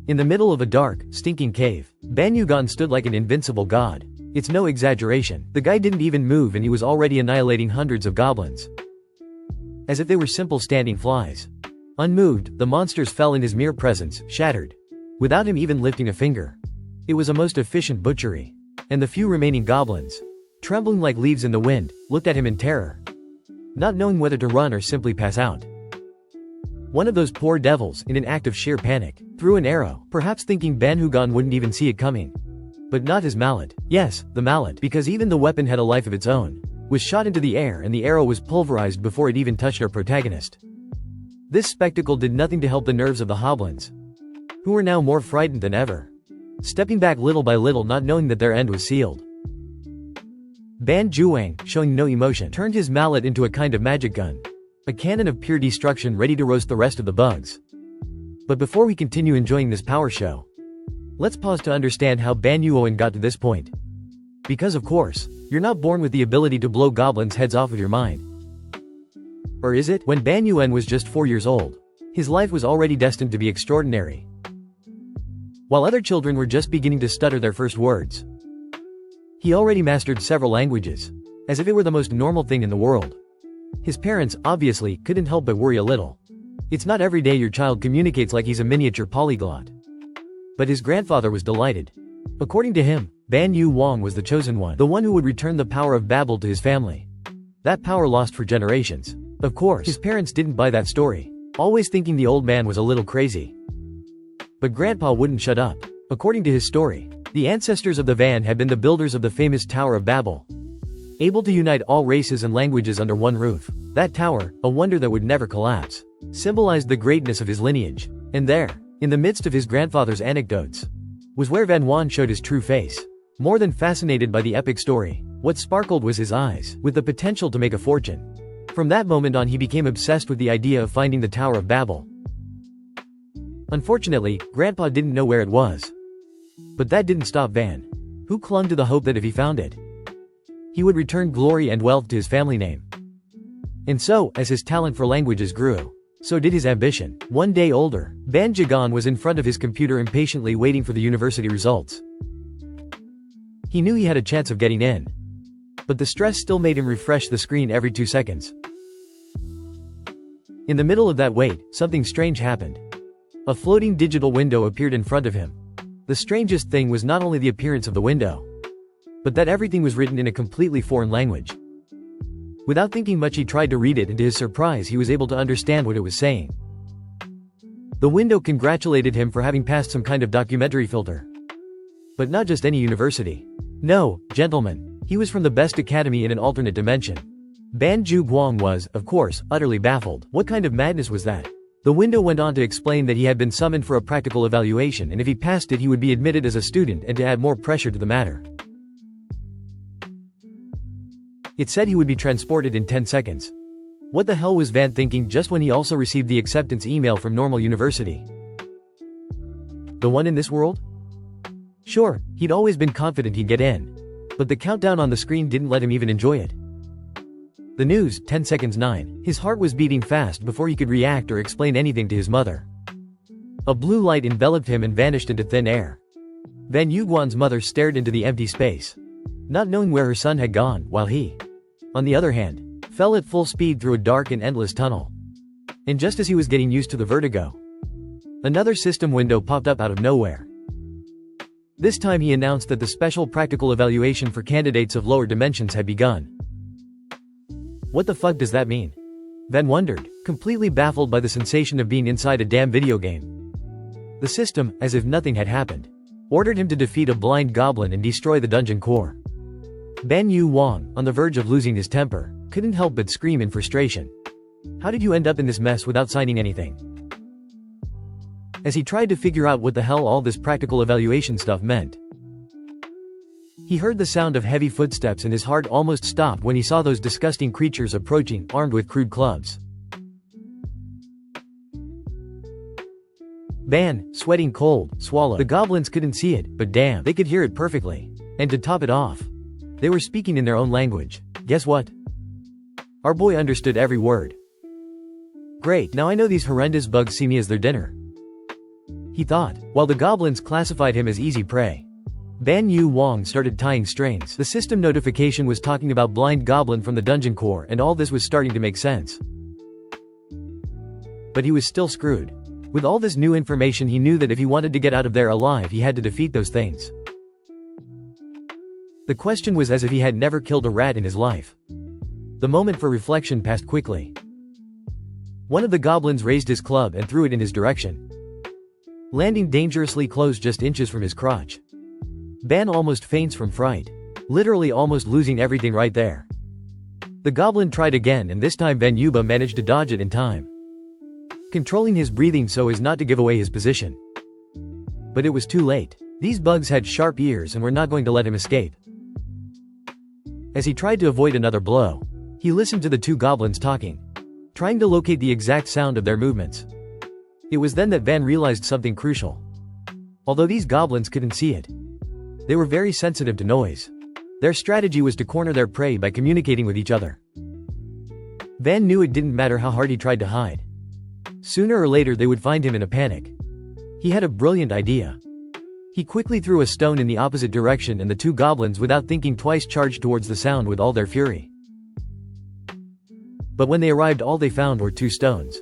In the middle of a dark, stinking cave, Ban Yugan stood like an invincible god. It's no exaggeration, the guy didn't even move and he was already annihilating hundreds of goblins. As if they were simple standing flies. Unmoved, the monsters fell in his mere presence, shattered. Without him even lifting a finger. It was a most efficient butchery. And the few remaining goblins, trembling like leaves in the wind, looked at him in terror. Not knowing whether to run or simply pass out. One of those poor devils, in an act of sheer panic, threw an arrow, perhaps thinking Ban Yugan wouldn't even see it coming. But not his mallet. Yes, the mallet, because even the weapon had a life of its own, was shot into the air and the arrow was pulverized before it even touched our protagonist. This spectacle did nothing to help the nerves of the hoblins, who were now more frightened than ever, stepping back little by little, not knowing that their end was sealed. Ban Juwang, showing no emotion, turned his mallet into a kind of magic gun. A cannon of pure destruction ready to roast the rest of the bugs. But before we continue enjoying this power show, let's pause to understand how Ban Yuan got to this point. Because of course, you're not born with the ability to blow goblins' heads off of your mind. Or is it? When Ban Yuan was just 4 years old, his life was already destined to be extraordinary. While other children were just beginning to stutter their first words, he already mastered several languages, as if it were the most normal thing in the world. His parents, obviously, couldn't help but worry a little. It's not every day your child communicates like he's a miniature polyglot. But his grandfather was delighted. According to him, Ban Yu Wang was the chosen one, the one who would return the power of Babel to his family. That power lost for generations. Of course, his parents didn't buy that story, always thinking the old man was a little crazy. But Grandpa wouldn't shut up. According to his story, the ancestors of the Van had been the builders of the famous Tower of Babel, able to unite all races and languages under one roof. That tower, a wonder that would never collapse, symbolized the greatness of his lineage. And there, in the midst of his grandfather's anecdotes, was where Van Wan showed his true face. More than fascinated by the epic story, what sparkled was his eyes, with the potential to make a fortune. From that moment on he became obsessed with the idea of finding the Tower of Babel. Unfortunately, Grandpa didn't know where it was. But that didn't stop Van, who clung to the hope that if he found it, he would return glory and wealth to his family name. And so, as his talent for languages grew, so did his ambition. One day older, Ban Jagan was in front of his computer impatiently waiting for the university results. He knew he had a chance of getting in, but the stress still made him refresh the screen every 2 seconds. In the middle of that wait, something strange happened. A floating digital window appeared in front of him. The strangest thing was not only the appearance of the window, but that everything was written in a completely foreign language. Without thinking much he tried to read it and to his surprise he was able to understand what it was saying. The window congratulated him for having passed some kind of documentary filter. But not just any university. No, gentlemen, he was from the best academy in an alternate dimension. Ban Ju Guang was, of course, utterly baffled. What kind of madness was that? The window went on to explain that he had been summoned for a practical evaluation and if he passed it he would be admitted as a student and to add more pressure to the matter. It said he would be transported in 10 seconds. What the hell was Van thinking just when he also received the acceptance email from Normal University? The one in this world? Sure, he'd always been confident he'd get in. But the countdown on the screen didn't let him even enjoy it. The news, 10 seconds 9. His heart was beating fast before he could react or explain anything to his mother. A blue light enveloped him and vanished into thin air. Van Yuguan's mother stared into the empty space, not knowing where her son had gone, while he, on the other hand, fell at full speed through a dark and endless tunnel. And just as he was getting used to the vertigo, another system window popped up out of nowhere. This time he announced that the special practical evaluation for candidates of lower dimensions had begun. What the fuck does that mean? Van wondered, completely baffled by the sensation of being inside a damn video game. The system, as if nothing had happened, ordered him to defeat a blind goblin and destroy the dungeon core. Ban Yu Wang, on the verge of losing his temper, couldn't help but scream in frustration. How did you end up in this mess without signing anything? As he tried to figure out what the hell all this practical evaluation stuff meant, he heard the sound of heavy footsteps and his heart almost stopped when he saw those disgusting creatures approaching, armed with crude clubs. Ban, sweating cold, swallowed. The goblins couldn't see it, but damn, they could hear it perfectly. And to top it off, they were speaking in their own language. Guess what? Our boy understood every word. Great, now I know these horrendous bugs see me as their dinner. he thought, while the goblins classified him as easy prey. Ban Yu Wang started tying strings. The system notification was talking about blind goblin from the dungeon core, and all this was starting to make sense. But he was still screwed. With all this new information, he knew that if he wanted to get out of there alive, he had to defeat those things. The question was as if he had never killed a rat in his life. The moment for reflection passed quickly. One of the goblins raised his club and threw it in his direction, landing dangerously close just inches from his crotch. Ban almost faints from fright, literally almost losing everything right there. The goblin tried again, and this time Ban Yuba managed to dodge it in time, controlling his breathing so as not to give away his position. But it was too late. These bugs had sharp ears and were not going to let him escape. As he tried to avoid another blow, he listened to the two goblins talking, trying to locate the exact sound of their movements. It was then that Van realized something crucial. Although these goblins couldn't see it, they were very sensitive to noise. Their strategy was to corner their prey by communicating with each other. Van knew it didn't matter how hard he tried to hide. Sooner or later they would find him in a panic. He had a brilliant idea. He quickly threw a stone in the opposite direction, and the two goblins, without thinking twice, charged towards the sound with all their fury. But when they arrived, all they found were two stones.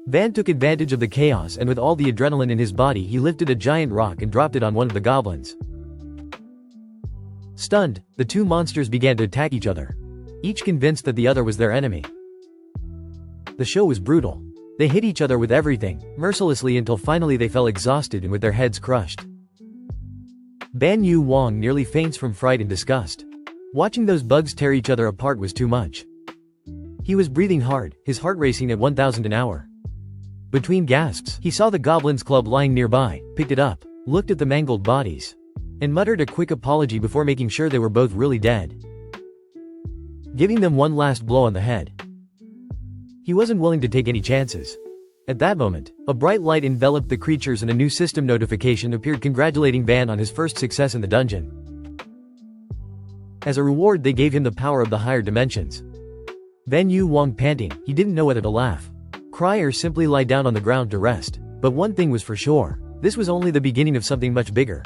Van took advantage of the chaos, and with all the adrenaline in his body, he lifted a giant rock and dropped it on one of the goblins. Stunned, the two monsters began to attack each other, each convinced that the other was their enemy. The show was brutal. They hit each other with everything, mercilessly, until finally they fell exhausted and with their heads crushed. Ban Yu Wang nearly faints from fright and disgust. Watching those bugs tear each other apart was too much. He was breathing hard, his heart racing at 1,000 an hour. Between gasps, he saw the goblin's club lying nearby, picked it up, looked at the mangled bodies, and muttered a quick apology before making sure they were both really dead, giving them one last blow on the head. He wasn't willing to take any chances. At that moment, a bright light enveloped the creatures and a new system notification appeared congratulating Van on his first success in the dungeon. As a reward, they gave him the power of the higher dimensions. Van Yu Wang panting, he didn't know whether to laugh, cry, or simply lie down on the ground to rest. But one thing was for sure, this was only the beginning of something much bigger.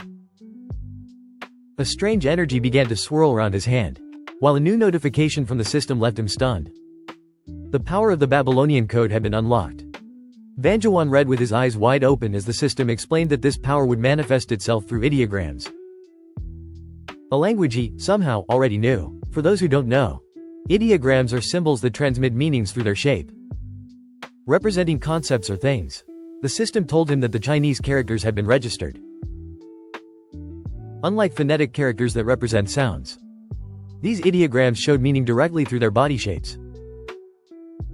A strange energy began to swirl around his hand, while a new notification from the system left him stunned. The power of the Babylonian code had been unlocked. Vanjawan read with his eyes wide open as the system explained that this power would manifest itself through ideograms, a language he, somehow, already knew. For those who don't know, ideograms are symbols that transmit meanings through their shape, representing concepts or things. The system told him that the Chinese characters had been registered, unlike phonetic characters that represent sounds. These ideograms showed meaning directly through their body shapes.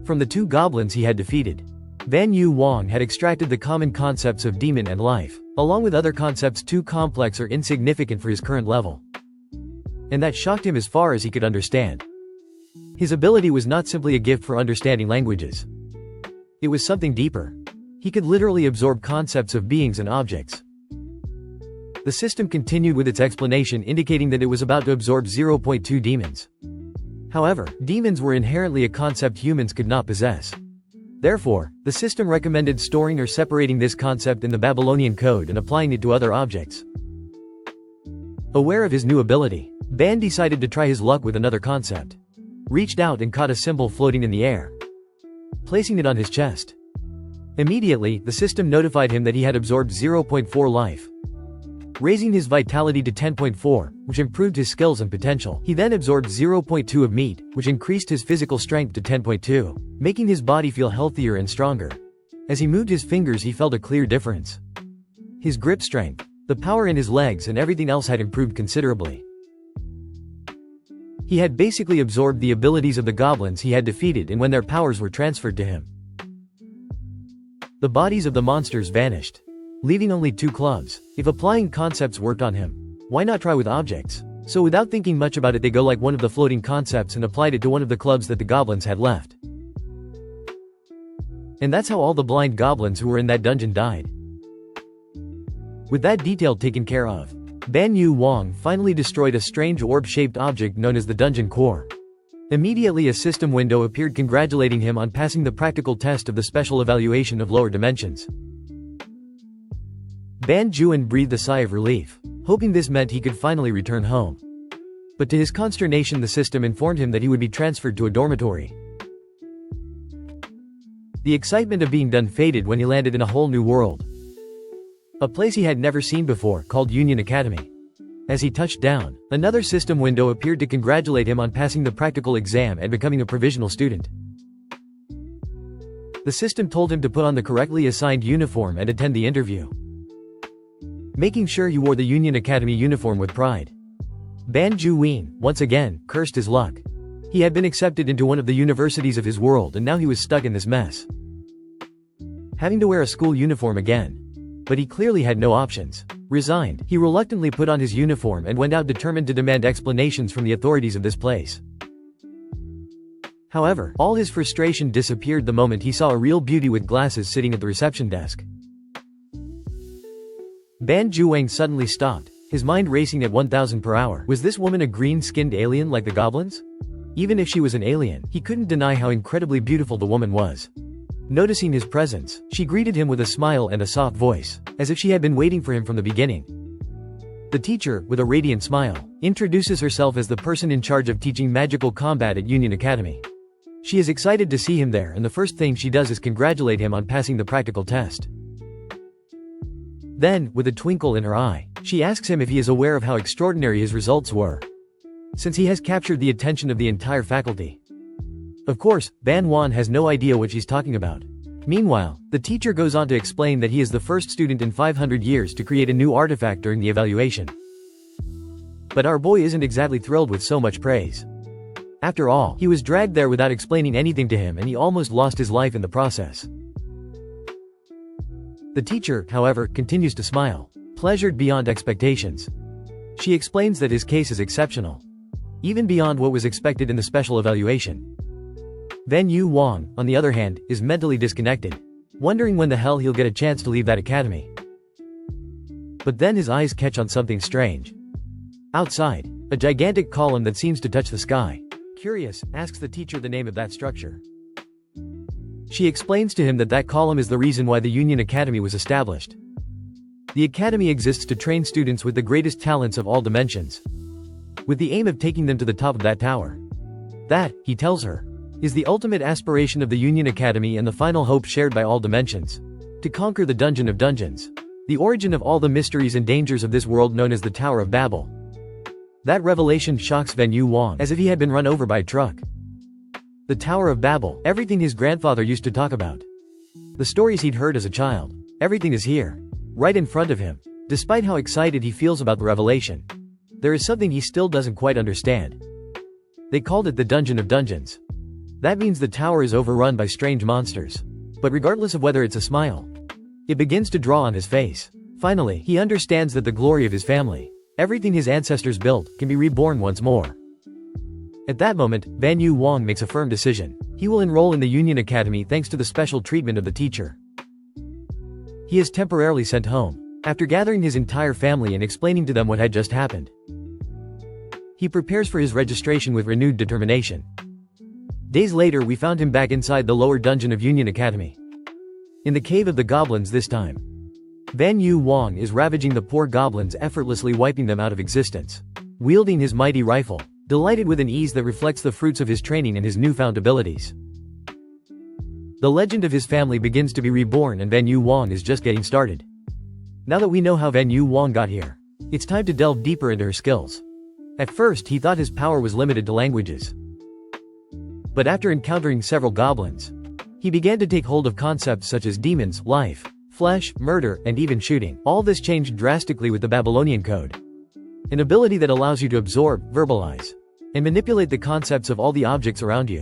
From the two goblins he had defeated, Ban Yu Wang had extracted the common concepts of demon and life, along with other concepts too complex or insignificant for his current level. And that shocked him as far as he could understand. His ability was not simply a gift for understanding languages. It was something deeper. He could literally absorb concepts of beings and objects. The system continued with its explanation, indicating that it was about to absorb 0.2 demons. However, demons were inherently a concept humans could not possess. Therefore, the system recommended storing or separating this concept in the Babylonian code and applying it to other objects. Aware of his new ability, Ban decided to try his luck with another concept. Reached out and caught a symbol floating in the air, placing it on his chest. Immediately, the system notified him that he had absorbed 0.4 life, raising his vitality to 10.4, which improved his skills and potential. He then absorbed 0.2 of meat, which increased his physical strength to 10.2, making his body feel healthier and stronger. As he moved his fingers, he felt a clear difference. His grip strength, the power in his legs, and everything else had improved considerably. He had basically absorbed the abilities of the goblins he had defeated, and when their powers were transferred to him, the bodies of the monsters vanished, leaving only two clubs. If applying concepts worked on him, why not try with objects? So without thinking much about it, they go like one of the floating concepts and applied it to one of the clubs that the goblins had left. And that's how all the blind goblins who were in that dungeon died. With that detail taken care of, Ban Yu Wang finally destroyed a strange orb-shaped object known as the dungeon core. Immediately a system window appeared congratulating him on passing the practical test of the special evaluation of lower dimensions. Ban Juan breathed a sigh of relief, hoping this meant he could finally return home. But to his consternation, the system informed him that he would be transferred to a dormitory. The excitement of being done faded when he landed in a whole new world. A place he had never seen before, called Union Academy. As he touched down, another system window appeared to congratulate him on passing the practical exam and becoming a provisional student. The system told him to put on the correctly assigned uniform and attend the interview, making sure he wore the Union Academy uniform with pride. Ban Juan, once again, cursed his luck. He had been accepted into one of the universities of his world and now he was stuck in this mess, having to wear a school uniform again. But he clearly had no options. Resigned, he reluctantly put on his uniform and went out determined to demand explanations from the authorities of this place. However, all his frustration disappeared the moment he saw a real beauty with glasses sitting at the reception desk. Ban Juan suddenly stopped, his mind racing at 1,000 per hour. Was this woman a green-skinned alien like the goblins? Even if she was an alien, he couldn't deny how incredibly beautiful the woman was. Noticing his presence, she greeted him with a smile and a soft voice, as if she had been waiting for him from the beginning. The teacher, with a radiant smile, introduces herself as the person in charge of teaching magical combat at Union Academy. She is excited to see him there and the first thing she does is congratulate him on passing the practical test. Then, with a twinkle in her eye, she asks him if he is aware of how extraordinary his results were, since he has captured the attention of the entire faculty. Of course, Ban Juan has no idea what she's talking about. Meanwhile, the teacher goes on to explain that he is the first student in 500 years to create a new artifact during the evaluation. But our boy isn't exactly thrilled with so much praise. After all, he was dragged there without explaining anything to him and he almost lost his life in the process. The teacher, however, continues to smile, pleasured beyond expectations. She explains that his case is exceptional, even beyond what was expected in the special evaluation. Ban Juan, on the other hand, is mentally disconnected, wondering when the hell he'll get a chance to leave that academy. But then his eyes catch on something strange. Outside, a gigantic column that seems to touch the sky. Curious, asks the teacher the name of that structure. She explains to him that that column is the reason why the Union Academy was established. The academy exists to train students with the greatest talents of all dimensions, with the aim of taking them to the top of that tower. That, he tells her, is the ultimate aspiration of the Union Academy and the final hope shared by all dimensions. To conquer the Dungeon of Dungeons, the origin of all the mysteries and dangers of this world known as the Tower of Babel. That revelation shocks Ban Juan as if he had been run over by a truck. The Tower of Babel, everything his grandfather used to talk about. The stories he'd heard as a child. Everything is here, right in front of him. Despite how excited he feels about the revelation, there is something he still doesn't quite understand. They called it the Dungeon of Dungeons. That means the tower is overrun by strange monsters. But regardless of whether it's a smile, it begins to draw on his face. Finally, he understands that the glory of his family, everything his ancestors built, can be reborn once more. At that moment, Ban Juan makes a firm decision. He will enroll in the Union Academy thanks to the special treatment of the teacher. He is temporarily sent home, after gathering his entire family and explaining to them what had just happened. He prepares for his registration with renewed determination. Days later we found him back inside the lower dungeon of Union Academy. In the cave of the goblins this time. Ban Juan is ravaging the poor goblins, effortlessly wiping them out of existence, wielding his mighty rifle, delighted with an ease that reflects the fruits of his training and his newfound abilities. The legend of his family begins to be reborn and Ban Juan is just getting started. Now that we know how Ban Juan got here, it's time to delve deeper into her skills. At first he thought his power was limited to languages. But after encountering several goblins, he began to take hold of concepts such as demons, life, flesh, murder, and even shooting. All this changed drastically with the Babylonian Code, an ability that allows you to absorb, verbalize, and manipulate the concepts of all the objects around you.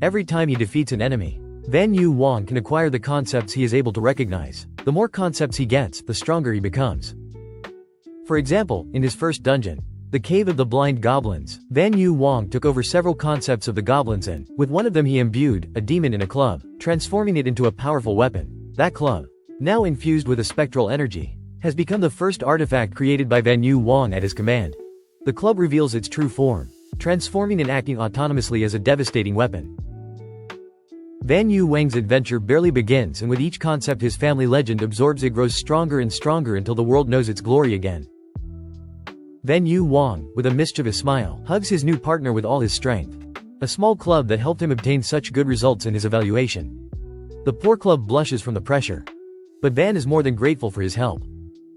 Every time he defeats an enemy, Ban Juan can acquire the concepts he is able to recognize. The more concepts he gets, the stronger he becomes. For example, in his first dungeon, the Cave of the Blind Goblins, Ban Juan took over several concepts of the goblins and, with one of them he imbued, a demon in a club, transforming it into a powerful weapon. That club, now infused with a spectral energy, has become the first artifact created by Ban Juan at his command. The club reveals its true form, transforming and acting autonomously as a devastating weapon. Van Yu Wang's adventure barely begins, and with each concept his family legend absorbs, it grows stronger and stronger until the world knows its glory again. Van Yu Wang, with a mischievous smile, hugs his new partner with all his strength. A small club that helped him obtain such good results in his evaluation. The poor club blushes from the pressure. But Van is more than grateful for his help.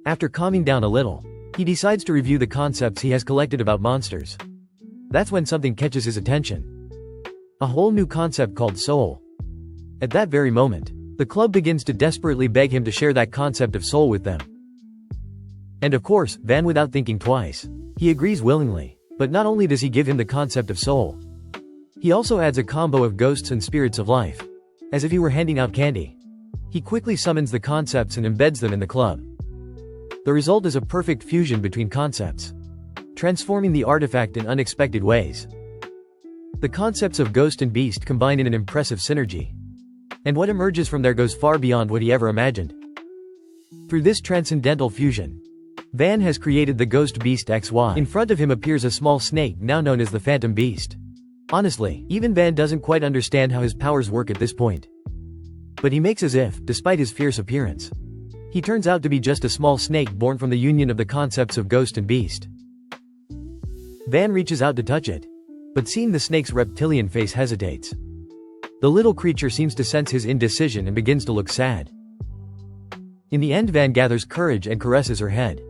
After calming down a little, he decides to review the concepts he has collected about monsters. That's when something catches his attention. A whole new concept called soul. At that very moment, the club begins to desperately beg him to share that concept of soul with them. And of course, Van, without thinking twice, he agrees willingly. But not only does he give him the concept of soul, he also adds a combo of ghosts and spirits of life. As if he were handing out candy. He quickly summons the concepts and embeds them in the club. The result is a perfect fusion between concepts, transforming the artifact in unexpected ways. The concepts of ghost and beast combine in an impressive synergy. And what emerges from there goes far beyond what he ever imagined. Through this transcendental fusion, Van has created the Ghost Beast XY. In front of him appears a small snake now known as the Phantom Beast. Honestly, even Van doesn't quite understand how his powers work at this point. But he makes as if, despite his fierce appearance, he turns out to be just a small snake born from the union of the concepts of ghost and beast. Van reaches out to touch it, but seeing the snake's reptilian face hesitates. The little creature seems to sense his indecision and begins to look sad. In the end, Van gathers courage and caresses her head,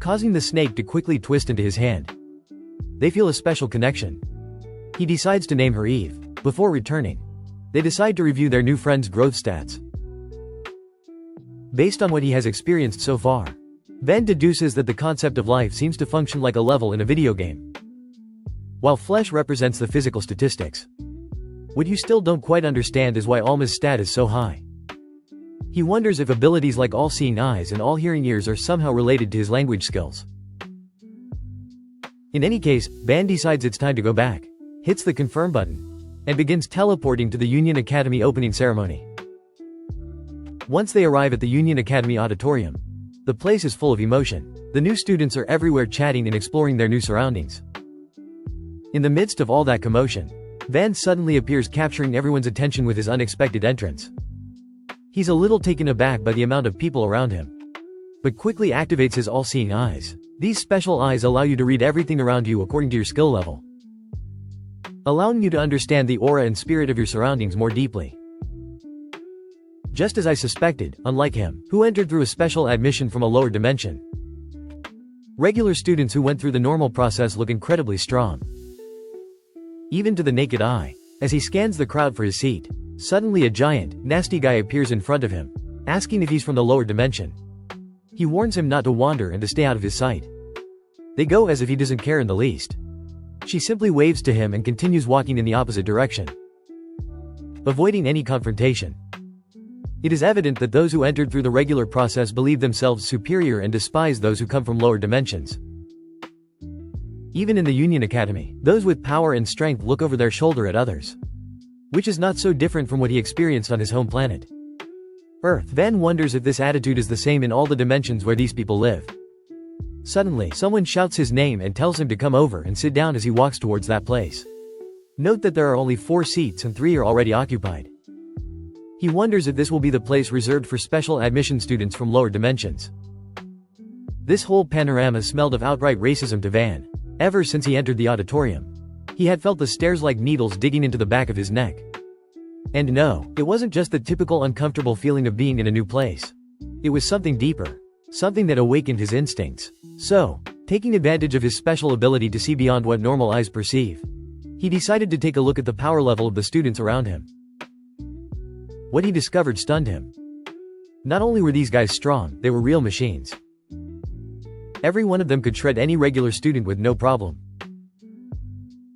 causing the snake to quickly twist into his hand. They feel a special connection. He decides to name her Eve. Before returning, they decide to review their new friend's growth stats. Based on what he has experienced so far, Van deduces that the concept of life seems to function like a level in a video game, while flesh represents the physical statistics. What you still don't quite understand is why Alma's stat is so high. He wonders if abilities like all-seeing eyes and all-hearing ears are somehow related to his language skills. In any case, Van decides it's time to go back, hits the confirm button, and begins teleporting to the Union Academy opening ceremony. Once they arrive at the Union Academy auditorium, the place is full of emotion. The new students are everywhere chatting and exploring their new surroundings. In the midst of all that commotion, Van suddenly appears, capturing everyone's attention with his unexpected entrance. He's a little taken aback by the amount of people around him, but quickly activates his all-seeing eyes. These special eyes allow you to read everything around you according to your skill level, allowing you to understand the aura and spirit of your surroundings more deeply. Just as I suspected, unlike him, who entered through a special admission from a lower dimension, regular students who went through the normal process look incredibly strong, even to the naked eye. As he scans the crowd for his seat, suddenly a giant, nasty guy appears in front of him, asking if he's from the lower dimension. He warns him not to wander and to stay out of his sight. They go as if he doesn't care in the least. She simply waves to him and continues walking in the opposite direction, avoiding any confrontation. It is evident that those who entered through the regular process believe themselves superior and despise those who come from lower dimensions. Even in the Union Academy, those with power and strength look over their shoulder at others, which is not so different from what he experienced on his home planet, Earth. Van wonders if this attitude is the same in all the dimensions where these people live. Suddenly, someone shouts his name and tells him to come over and sit down as he walks towards that place. Note that there are only 4 seats and 3 are already occupied. He wonders if this will be the place reserved for special admission students from lower dimensions. This whole panorama smelled of outright racism to Van. Ever since he entered the auditorium, he had felt the stares like needles digging into the back of his neck. And no, it wasn't just the typical uncomfortable feeling of being in a new place. It was something deeper, something that awakened his instincts. So, taking advantage of his special ability to see beyond what normal eyes perceive, he decided to take a look at the power level of the students around him. What he discovered stunned him. Not only were these guys strong, they were real machines. Every one of them could shred any regular student with no problem.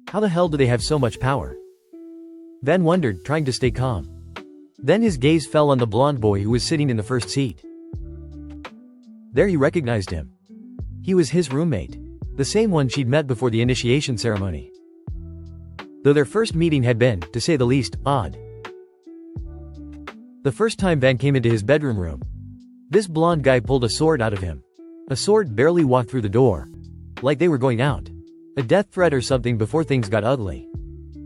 How the hell do they have so much power? Van wondered, trying to stay calm. Then his gaze fell on the blonde boy who was sitting in the first seat. There he recognized him. He was his roommate, the same one she'd met before the initiation ceremony. Though their first meeting had been, to say the least, odd. The first time Van came into his bedroom room, this blonde guy pulled a sword out of him. A sword barely walked through the door, like they were going out. A death threat or something before things got ugly.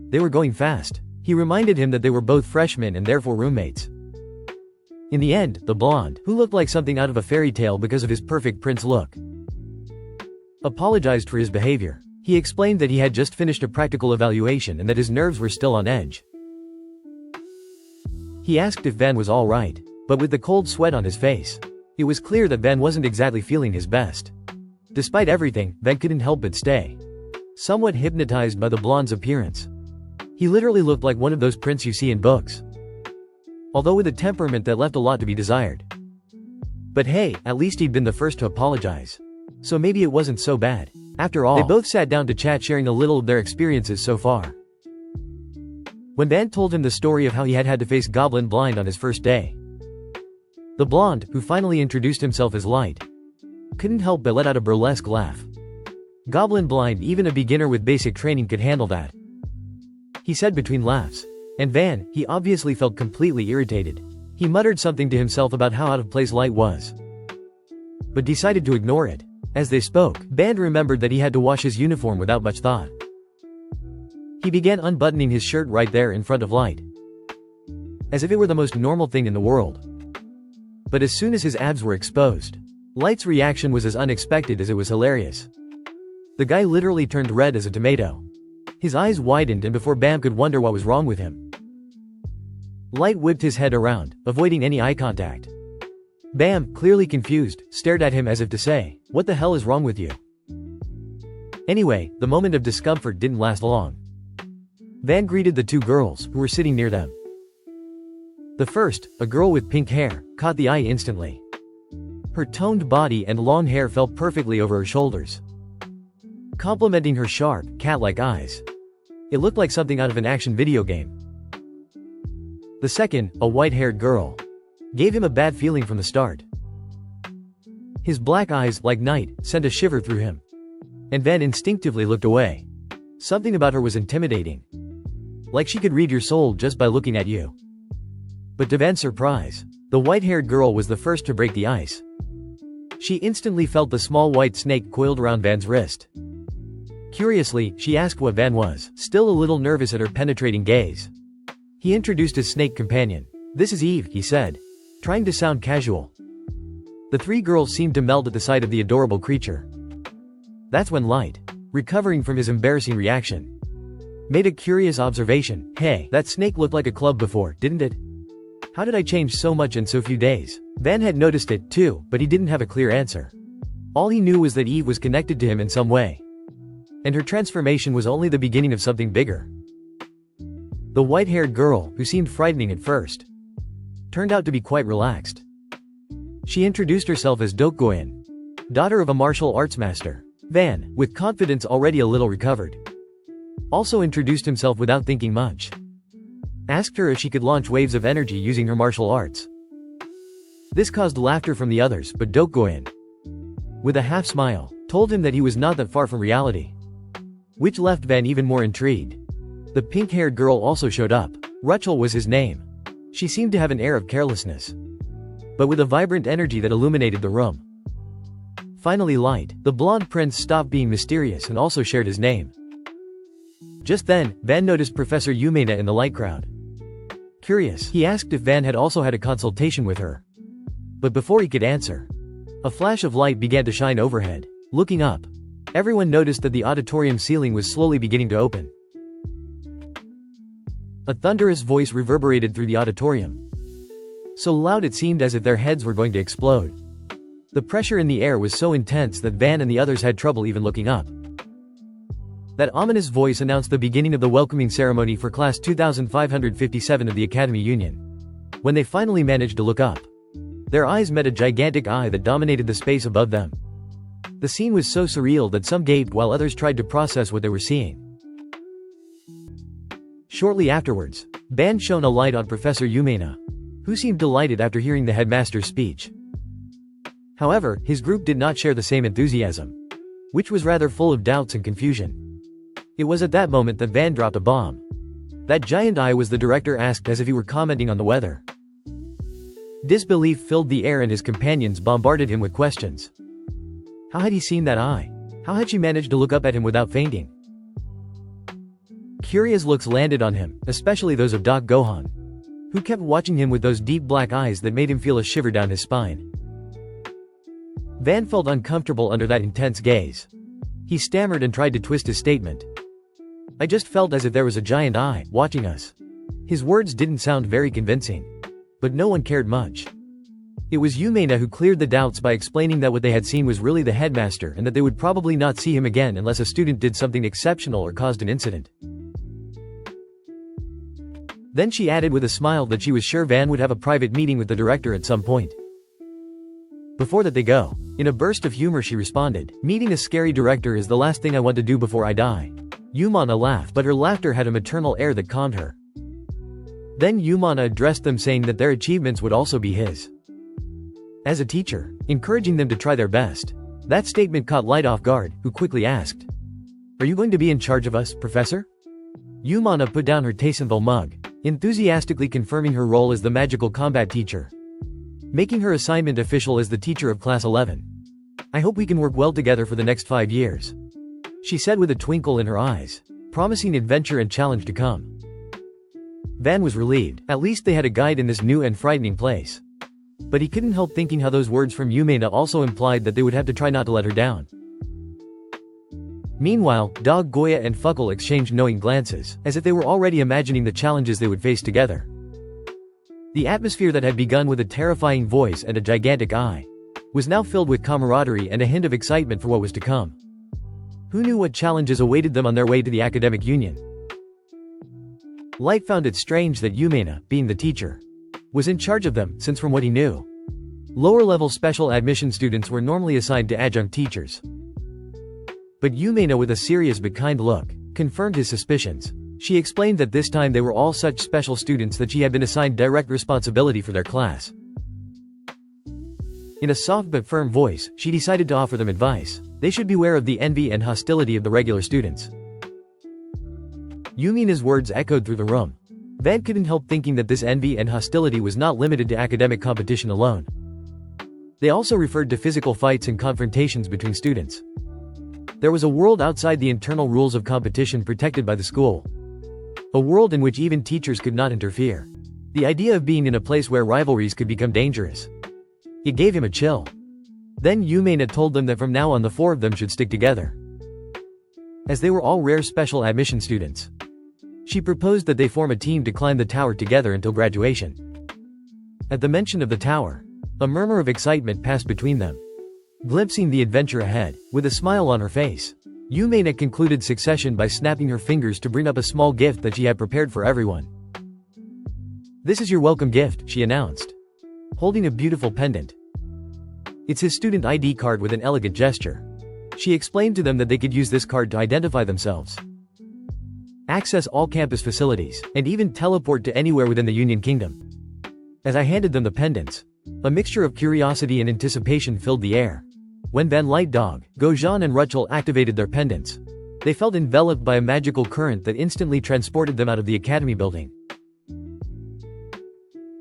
They were going fast. He reminded him that they were both freshmen and therefore roommates. In the end, the blonde, who looked like something out of a fairy tale because of his perfect prince look, apologized for his behavior. He explained that he had just finished a practical evaluation and that his nerves were still on edge. He asked if Van was all right, but with the cold sweat on his face, it was clear that Van wasn't exactly feeling his best. Despite everything, Van couldn't help but stay somewhat hypnotized by the blonde's appearance. He literally looked like one of those prints you see in books, although with a temperament that left a lot to be desired. But hey, at least he'd been the first to apologize, so maybe it wasn't so bad. After all, they both sat down to chat, sharing a little of their experiences so far. When Van told him the story of how he had to face Goblin Blind on his first day, the blonde, who finally introduced himself as Light, couldn't help but let out a burlesque laugh. Goblin Blind, even a beginner with basic training could handle that, he said between laughs. And Van, he obviously felt completely irritated. He muttered something to himself about how out of place Light was, but decided to ignore it. As they spoke, Van remembered that he had to wash his uniform without much thought. He began unbuttoning his shirt right there in front of Light, as if it were the most normal thing in the world. But as soon as his abs were exposed, Light's reaction was as unexpected as it was hilarious. The guy literally turned red as a tomato. His eyes widened, and before Bam could wonder what was wrong with him, Light whipped his head around, avoiding any eye contact. Bam, clearly confused, stared at him as if to say, "What the hell is wrong with you?" Anyway, the moment of discomfort didn't last long. Van greeted the two girls, who were sitting near them. The first, a girl with pink hair, caught the eye instantly. Her toned body and long hair fell perfectly over her shoulders, complementing her sharp, cat-like eyes. It looked like something out of an action video game. The second, a white-haired girl, gave him a bad feeling from the start. His black eyes, like night, sent a shiver through him, and Van instinctively looked away. Something about her was intimidating, like she could read your soul just by looking at you. But to Van's surprise, the white-haired girl was the first to break the ice. She instantly felt the small white snake coiled around Van's wrist. Curiously, she asked what Van was, still a little nervous at her penetrating gaze. He introduced his snake companion. "This is Eve," he said, trying to sound casual. The three girls seemed to melt at the sight of the adorable creature. That's when Light, recovering from his embarrassing reaction, made a curious observation. "Hey, that snake looked like a club before, didn't it? How did I change so much in so few days?" Van had noticed it, too, but he didn't have a clear answer. All he knew was that Eve was connected to him in some way, and her transformation was only the beginning of something bigger. The white-haired girl, who seemed frightening at first, turned out to be quite relaxed. She introduced herself as Dokgoen, daughter of a martial arts master. Van, with confidence already a little recovered, also introduced himself without thinking much. Asked her if she could launch waves of energy using her martial arts. This caused laughter from the others, but Dokgoen, with a half-smile, told him that he was not that far from reality, which left Van even more intrigued. The pink-haired girl also showed up. Rachel was his name. She seemed to have an air of carelessness, but with a vibrant energy that illuminated the room. Finally Light, the blonde prince, stopped being mysterious and also shared his name. Just then, Van noticed Professor Yumena in the Light crowd. Curious, he asked if Van had also had a consultation with her. But before he could answer, a flash of light began to shine overhead. Looking up, everyone noticed that the auditorium ceiling was slowly beginning to open. A thunderous voice reverberated through the auditorium, so loud it seemed as if their heads were going to explode. The pressure in the air was so intense that Van and the others had trouble even looking up. That ominous voice announced the beginning of the welcoming ceremony for class 2557 of the Academy Union. When they finally managed to look up, their eyes met a gigantic eye that dominated the space above them. The scene was so surreal that some gaped while others tried to process what they were seeing. Shortly afterwards, Ban shone a light on Professor Yumena, who seemed delighted after hearing the headmaster's speech. However, his group did not share the same enthusiasm, which was rather full of doubts and confusion. It was at that moment that Van dropped a bomb. "That giant eye?" was the director asked as if he were commenting on the weather. Disbelief filled the air and his companions bombarded him with questions. How had he seen that eye? How had she managed to look up at him without fainting? Curious looks landed on him, especially those of Doc Gohan, who kept watching him with those deep black eyes that made him feel a shiver down his spine. Van felt uncomfortable under that intense gaze. He stammered and tried to twist his statement. "I just felt as if there was a giant eye, watching us." His words didn't sound very convincing. But no one cared much. It was Yumena who cleared the doubts by explaining that what they had seen was really the headmaster and that they would probably not see him again unless a student did something exceptional or caused an incident. Then she added with a smile that she was sure Van would have a private meeting with the director at some point. Before that they go. In a burst of humor she responded, "Meeting a scary director is the last thing I want to do before I die." Yumana laughed, but her laughter had a maternal air that calmed her. Then Yumana addressed them saying that their achievements would also be his as a teacher, encouraging them to try their best. That statement caught Light off guard, who quickly asked, "Are you going to be in charge of us, Professor?" Yumana put down her Taisenthal mug, enthusiastically confirming her role as the magical combat teacher, making her assignment official as the teacher of Class 11. "I hope we can work well together for the next 5 years," she said with a twinkle in her eyes, promising adventure and challenge to come. Van was relieved. At least they had a guide in this new and frightening place. But he couldn't help thinking how those words from Yumena also implied that they would have to try not to let her down. Meanwhile, Dog Goya and Fuckle exchanged knowing glances, as if they were already imagining the challenges they would face together. The atmosphere that had begun with a terrifying voice and a gigantic eye was now filled with camaraderie and a hint of excitement for what was to come. Who knew what challenges awaited them on their way to the academic union? Light found it strange that Yumena, being the teacher, was in charge of them, since from what he knew, lower-level special admission students were normally assigned to adjunct teachers. But Yumena, with a serious but kind look, confirmed his suspicions. She explained that this time they were all such special students that she had been assigned direct responsibility for their class. In a soft but firm voice, she decided to offer them advice. They should beware of the envy and hostility of the regular students. Yumina's words echoed through the room. Van couldn't help thinking that this envy and hostility was not limited to academic competition alone. They also referred to physical fights and confrontations between students. There was a world outside the internal rules of competition protected by the school. A world in which even teachers could not interfere. The idea of being in a place where rivalries could become dangerous. It gave him a chill. Then Yumena told them that from now on the 4 of them should stick together, as they were all rare special admission students. She proposed that they form a team to climb the tower together until graduation. At the mention of the tower, a murmur of excitement passed between them. Glimpsing the adventure ahead, with a smile on her face, Yumena concluded succession by snapping her fingers to bring up a small gift that she had prepared for everyone. "This is your welcome gift," she announced, holding a beautiful pendant. It's his student ID card with an elegant gesture. She explained to them that they could use this card to identify themselves, access all campus facilities, and even teleport to anywhere within the Union Kingdom. As I handed them the pendants, a mixture of curiosity and anticipation filled the air. When Van Light Dog, Gojan and Rutschel activated their pendants, they felt enveloped by a magical current that instantly transported them out of the academy building.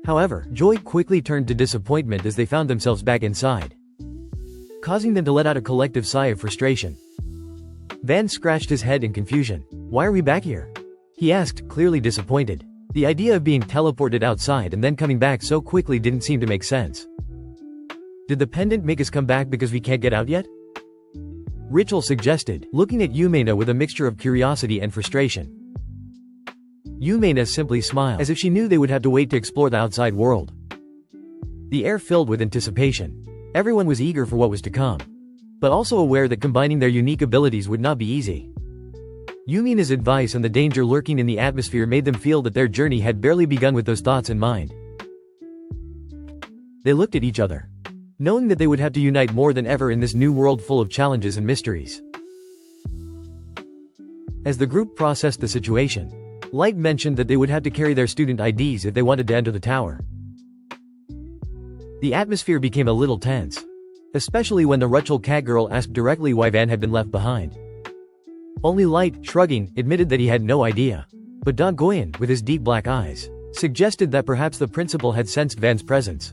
However, joy quickly turned to disappointment as they found themselves back inside, causing them to let out a collective sigh of frustration. Van scratched his head in confusion. "Why are we back here?" he asked, clearly disappointed. The idea of being teleported outside and then coming back so quickly didn't seem to make sense. "Did the pendant make us come back because we can't get out yet?" Rachel suggested, looking at Yumena with a mixture of curiosity and frustration. Yumena simply smiled, as if she knew they would have to wait to explore the outside world. The air filled with anticipation. Everyone was eager for what was to come, but also aware that combining their unique abilities would not be easy. Yumina's advice and the danger lurking in the atmosphere made them feel that their journey had barely begun with those thoughts in mind. They looked at each other, knowing that they would have to unite more than ever in this new world full of challenges and mysteries. As the group processed the situation, Light mentioned that they would have to carry their student IDs if they wanted to enter the tower. The atmosphere became a little tense, especially when the Rutschel catgirl asked directly why Van had been left behind. Only Light, shrugging, admitted that he had no idea. But Dog Goyan, with his deep black eyes, suggested that perhaps the principal had sensed Van's presence.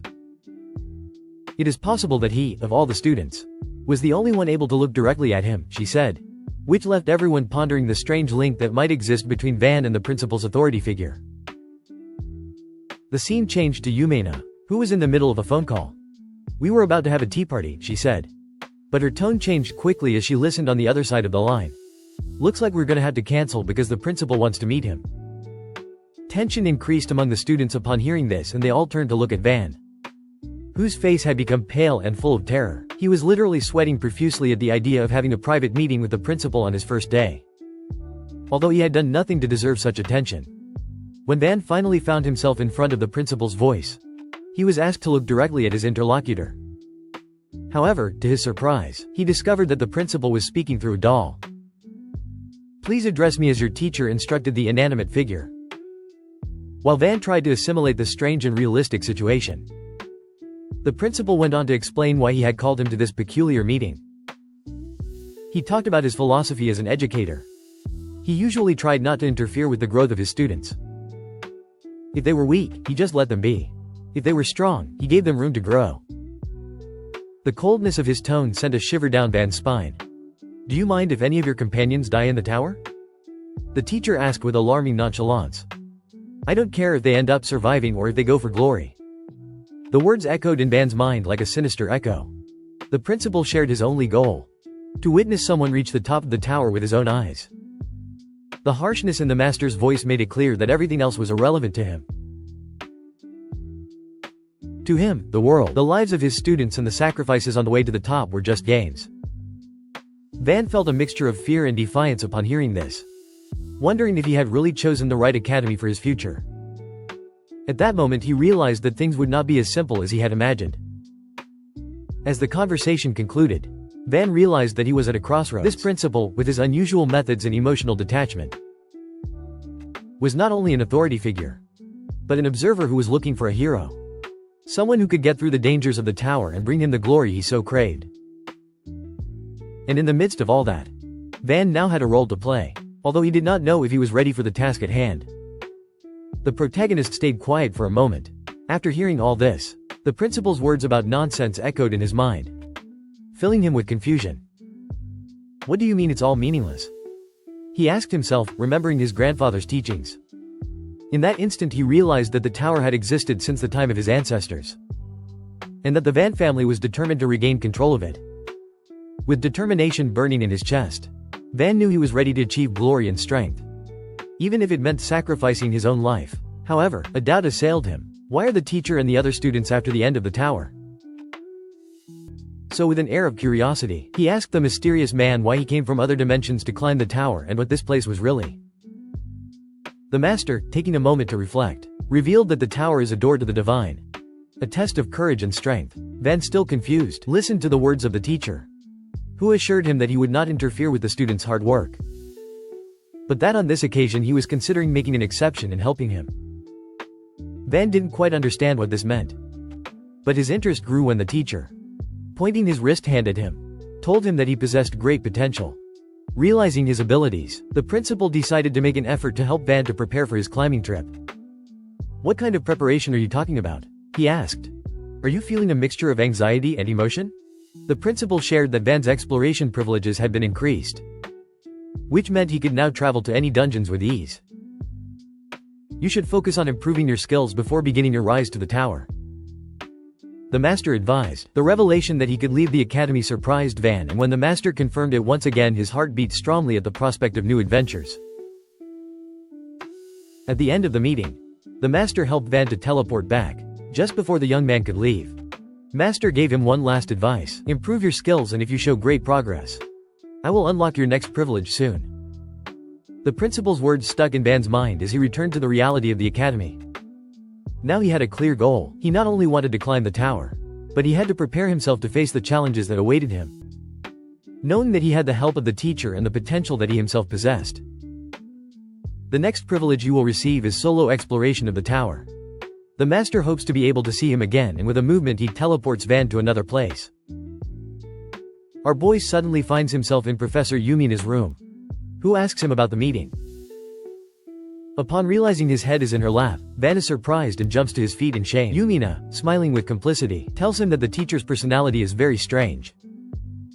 It is possible that he, of all the students, was the only one able to look directly at him, she said. which left everyone pondering the strange link that might exist between Van and the principal's authority figure. The scene changed to Yumena, who was in the middle of a phone call. "We were about to have a tea party," she said. But her tone changed quickly as she listened on the other side of the line. "Looks like we're gonna have to cancel because the principal wants to meet him." Tension increased among the students upon hearing this, and they all turned to look at Van, whose face had become pale and full of terror. He was literally sweating profusely at the idea of having a private meeting with the principal on his first day, although he had done nothing to deserve such attention. When Van finally found himself in front of the principal's voice, he was asked to look directly at his interlocutor. However, to his surprise, he discovered that the principal was speaking through a doll. "Please address me as your teacher," instructed the inanimate figure, while Van tried to assimilate the strange and realistic situation. The principal went on to explain why he had called him to this peculiar meeting. He talked about his philosophy as an educator. He usually tried not to interfere with the growth of his students. If they were weak, he just let them be. If they were strong, he gave them room to grow. The coldness of his tone sent a shiver down Van's spine. "Do you mind if any of your companions die in the tower?" the teacher asked with alarming nonchalance. "I don't care if they end up surviving or if they go for glory." The words echoed in Van's mind like a sinister echo. The principal shared his only goal: to witness someone reach the top of the tower with his own eyes. The harshness in the master's voice made it clear that everything else was irrelevant to him. To him, the world, the lives of his students and the sacrifices on the way to the top were just games. Van felt a mixture of fear and defiance upon hearing this, wondering if he had really chosen the right academy for his future. At that moment he realized that things would not be as simple as he had imagined. As the conversation concluded, Van realized that he was at a crossroads. This principal, with his unusual methods and emotional detachment, was not only an authority figure, but an observer who was looking for a hero. Someone who could get through the dangers of the tower and bring him the glory he so craved. And in the midst of all that, Van now had a role to play, although he did not know if he was ready for the task at hand. The protagonist stayed quiet for a moment. After hearing all this, the principal's words about nonsense echoed in his mind, filling him with confusion. "What do you mean it's all meaningless?" he asked himself, remembering his grandfather's teachings. In that instant he realized that the tower had existed since the time of his ancestors, and that the Van family was determined to regain control of it. With determination burning in his chest, Van knew he was ready to achieve glory and strength, even if it meant sacrificing his own life. However, a doubt assailed him. Why are the teacher and the other students after the end of the tower? So with an air of curiosity, he asked the mysterious man why he came from other dimensions to climb the tower and what this place was really. The master, taking a moment to reflect, revealed that the tower is a door to the divine, a test of courage and strength. Van, still confused, listened to the words of the teacher, who assured him that he would not interfere with the student's hard work, but that on this occasion he was considering making an exception and helping him. Van didn't quite understand what this meant, but his interest grew when the teacher, pointing his wrist hand at him, told him that he possessed great potential. Realizing his abilities, the principal decided to make an effort to help Van to prepare for his climbing trip. "What kind of preparation are you talking about?" he asked. "Are you feeling a mixture of anxiety and emotion?" The principal shared that Van's exploration privileges had been increased, which meant he could now travel to any dungeons with ease. "You should focus on improving your skills before beginning your rise to the tower," the master advised. The revelation that he could leave the academy surprised Van, and when the master confirmed it once again, his heart beat strongly at the prospect of new adventures. At the end of the meeting, the master helped Van to teleport back, just before the young man could leave. Master gave him one last advice: improve your skills, and if you show great progress, I will unlock your next privilege soon. The principal's words stuck in Van's mind as he returned to the reality of the academy. Now he had a clear goal. He not only wanted to climb the tower, but he had to prepare himself to face the challenges that awaited him, knowing that he had the help of the teacher and the potential that he himself possessed. The next privilege you will receive is solo exploration of the tower. The master hopes to be able to see him again, and with a movement he teleports Van to another place. Our boy suddenly finds himself in Professor Yumina's room, who asks him about the meeting. Upon realizing his head is in her lap, Van is surprised and jumps to his feet in shame. Yumina, smiling with complicity, tells him that the teacher's personality is very strange,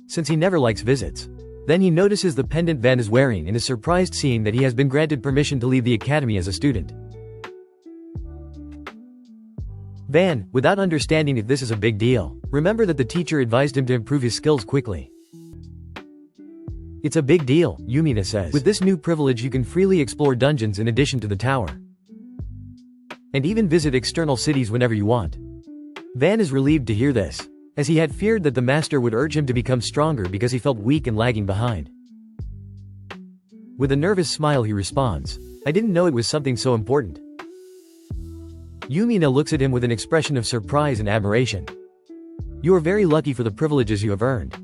since he never likes visits. Then he notices the pendant Van is wearing and is surprised seeing that he has been granted permission to leave the academy as a student. Van, without understanding if this is a big deal, remember that the teacher advised him to improve his skills quickly. It's a big deal, Yumina says. With this new privilege you can freely explore dungeons in addition to the tower. And even visit external cities whenever you want. Van is relieved to hear this, as he had feared that the master would urge him to become stronger because he felt weak and lagging behind. With a nervous smile he responds, "I didn't know it was something so important." Yumina looks at him with an expression of surprise and admiration. "You are very lucky for the privileges you have earned."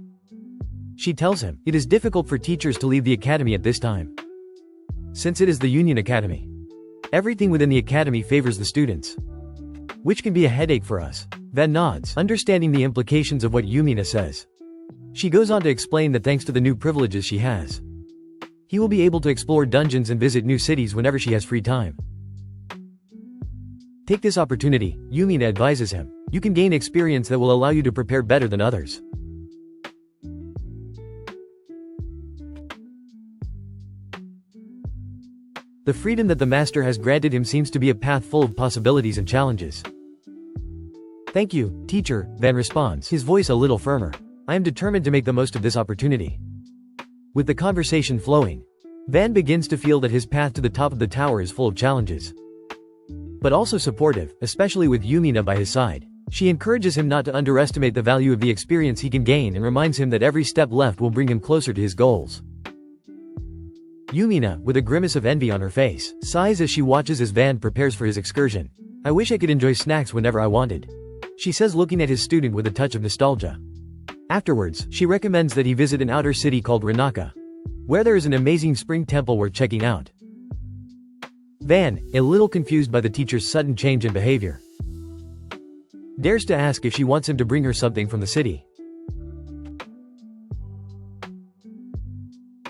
She tells him, "It is difficult for teachers to leave the academy at this time. Since it is the Union Academy. Everything within the academy favors the students. Which can be a headache for us." Van nods, understanding the implications of what Yumina says. She goes on to explain that thanks to the new privileges she has, he will be able to explore dungeons and visit new cities whenever she has free time. "Take this opportunity," Yumina advises him. "You can gain experience that will allow you to prepare better than others." The freedom that the master has granted him seems to be a path full of possibilities and challenges. "Thank you, teacher," Van responds, his voice a little firmer. "I am determined to make the most of this opportunity." With the conversation flowing, Van begins to feel that his path to the top of the tower is full of challenges. But also supportive, especially with Yumina by his side. She encourages him not to underestimate the value of the experience he can gain and reminds him that every step left will bring him closer to his goals. Yumina, with a grimace of envy on her face, sighs as she watches as Van prepares for his excursion. "I wish I could enjoy snacks whenever I wanted," she says, looking at his student with a touch of nostalgia. Afterwards, she recommends that he visit an outer city called Ranaka, where there is an amazing spring temple worth checking out. Van, a little confused by the teacher's sudden change in behavior, dares to ask if she wants him to bring her something from the city.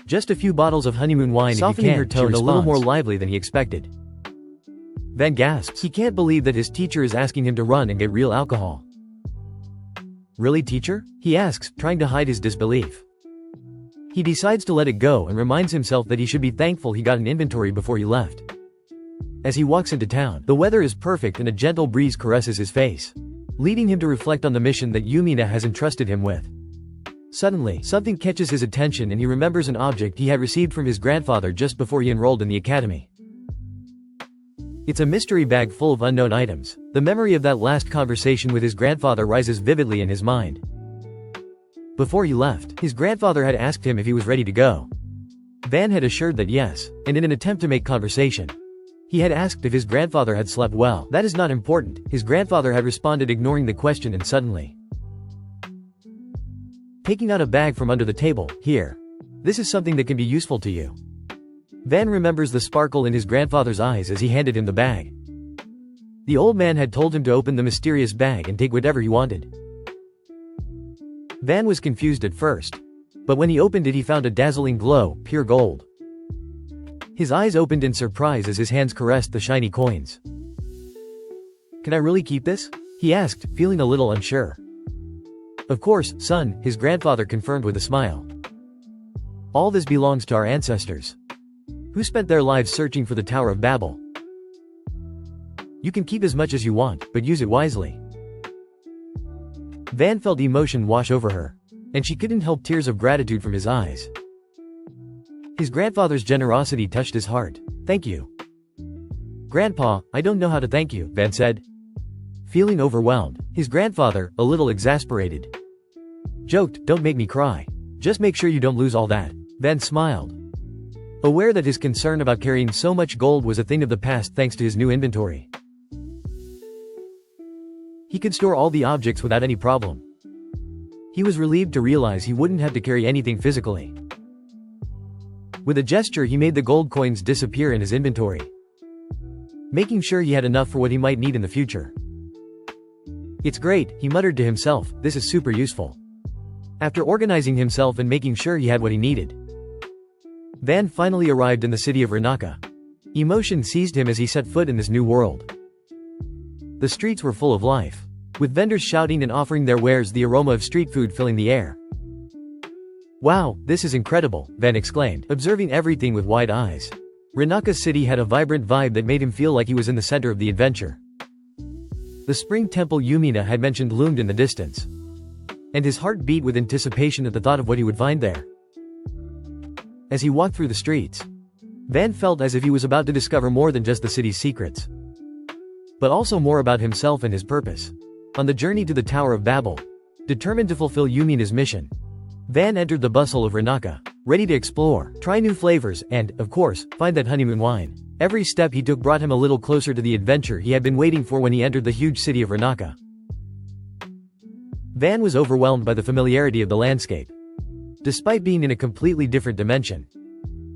"Just a few bottles of honeymoon wine, softening her tone a little more lively than he expected. Van gasps. He can't believe that his teacher is asking him to run and get real alcohol. "Really, teacher?" he asks, trying to hide his disbelief. He decides to let it go and reminds himself that he should be thankful he got an inventory before he left. As he walks into town, the weather is perfect and a gentle breeze caresses his face, leading him to reflect on the mission that Yumina has entrusted him with. Suddenly, something catches his attention and he remembers an object he had received from his grandfather just before he enrolled in the academy. It's a mystery bag full of unknown items. The memory of that last conversation with his grandfather rises vividly in his mind. Before he left, his grandfather had asked him if he was ready to go. Van had assured that yes, and in an attempt to make conversation, he had asked if his grandfather had slept well. "That is not important," his grandfather had responded, ignoring the question, and suddenly, taking out a bag from under the table, "Here. This is something that can be useful to you." Van remembers the sparkle in his grandfather's eyes as he handed him the bag. The old man had told him to open the mysterious bag and take whatever he wanted. Van was confused at first, but when he opened it he found a dazzling glow, pure gold. His eyes opened in surprise as his hands caressed the shiny coins. "Can I really keep this?" he asked, feeling a little unsure. "Of course, son," his grandfather confirmed with a smile. "All this belongs to our ancestors, who spent their lives searching for the Tower of Babel. You can keep as much as you want, but use it wisely." Van felt emotion wash over her, and she couldn't help tears of gratitude from his eyes. His grandfather's generosity touched his heart. "Thank you, Grandpa, I don't know how to thank you," Van said, feeling overwhelmed. His grandfather, a little exasperated, joked, "Don't make me cry. Just make sure you don't lose all that." Van smiled, aware that his concern about carrying so much gold was a thing of the past thanks to his new inventory. He could store all the objects without any problem. He was relieved to realize he wouldn't have to carry anything physically. With a gesture he made the gold coins disappear in his inventory, making sure he had enough for what he might need in the future. "It's great," he muttered to himself, "this is super useful." After organizing himself and making sure he had what he needed, Van finally arrived in the city of Ranaka. Emotion seized him as he set foot in this new world. The streets were full of life, with vendors shouting and offering their wares, the aroma of street food filling the air. Wow, this is incredible, Van exclaimed, observing everything with wide eyes. Ranaka City had a vibrant vibe that made him feel like he was in the center of the adventure. The spring temple Yumina had mentioned loomed in the distance, and his heart beat with anticipation at the thought of what he would find there. As he walked through the streets, Van felt as if he was about to discover more than just the city's secrets, but also more about himself and his purpose. On the journey to the Tower of Babel, determined to fulfill Yumina's mission, Van entered the bustle of Ranaka, ready to explore, try new flavors, and, of course, find that honeymoon wine. Every step he took brought him a little closer to the adventure he had been waiting for when he entered the huge city of Ranaka. Van was overwhelmed by the familiarity of the landscape. Despite being in a completely different dimension,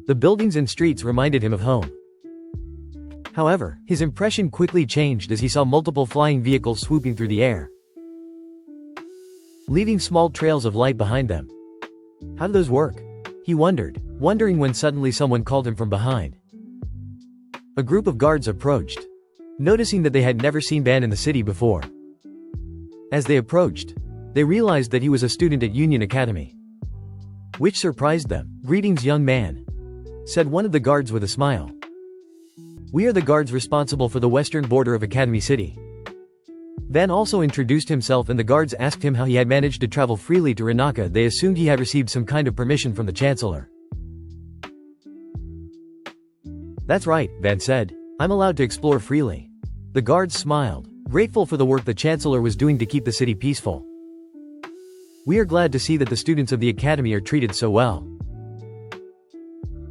the buildings and streets reminded him of home. However, his impression quickly changed as he saw multiple flying vehicles swooping through the air, leaving small trails of light behind them. How did those work? He wondering when suddenly someone called him from behind. A group of guards approached, noticing that they had never seen Van in the city before. As they approached, they realized that he was a student at Union Academy, which surprised them. "Greetings, young man," said one of the guards with a smile. "We are the guards responsible for the western border of Academy City." Van also introduced himself and the guards asked him how he had managed to travel freely to Ranaka. They assumed he had received some kind of permission from the chancellor. "That's right," Van said. "I'm allowed to explore freely." The guards smiled, grateful for the work the chancellor was doing to keep the city peaceful. "We are glad to see that the students of the academy are treated so well."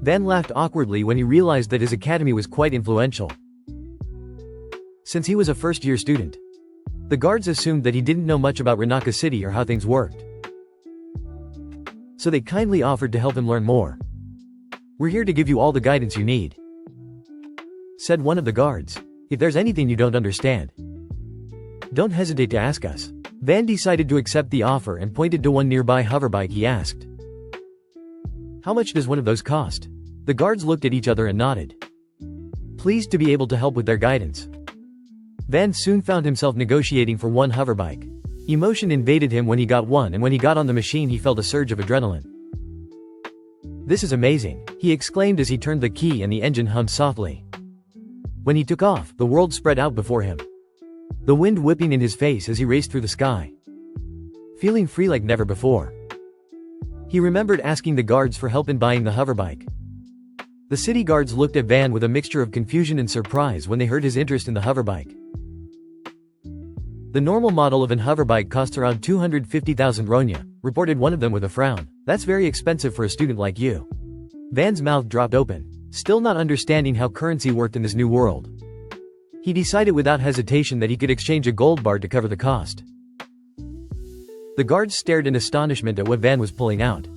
Van laughed awkwardly when he realized that his academy was quite influential. Since he was a first-year student, the guards assumed that he didn't know much about Ranaka City or how things worked, so they kindly offered to help him learn more. "We're here to give you all the guidance you need," said one of the guards. "If there's anything you don't understand, don't hesitate to ask us." Van decided to accept the offer and pointed to one nearby hoverbike. He asked, "How much does one of those cost?" The guards looked at each other and nodded, pleased to be able to help with their guidance. Van soon found himself negotiating for one hoverbike. Emotion invaded him when he got one, and when he got on the machine he felt a surge of adrenaline. "This is amazing," he exclaimed as he turned the key and the engine hummed softly. When he took off, the world spread out before him, the wind whipping in his face as he raced through the sky, feeling free like never before. He remembered asking the guards for help in buying the hoverbike. The city guards looked at Van with a mixture of confusion and surprise when they heard his interest in the hoverbike. "The normal model of an hoverbike costs around 250,000 ronya, reported one of them with a frown. "That's very expensive for a student like you." Van's mouth dropped open, still not understanding how currency worked in this new world. He decided without hesitation that he could exchange a gold bar to cover the cost. The guards stared in astonishment at what Van was pulling out.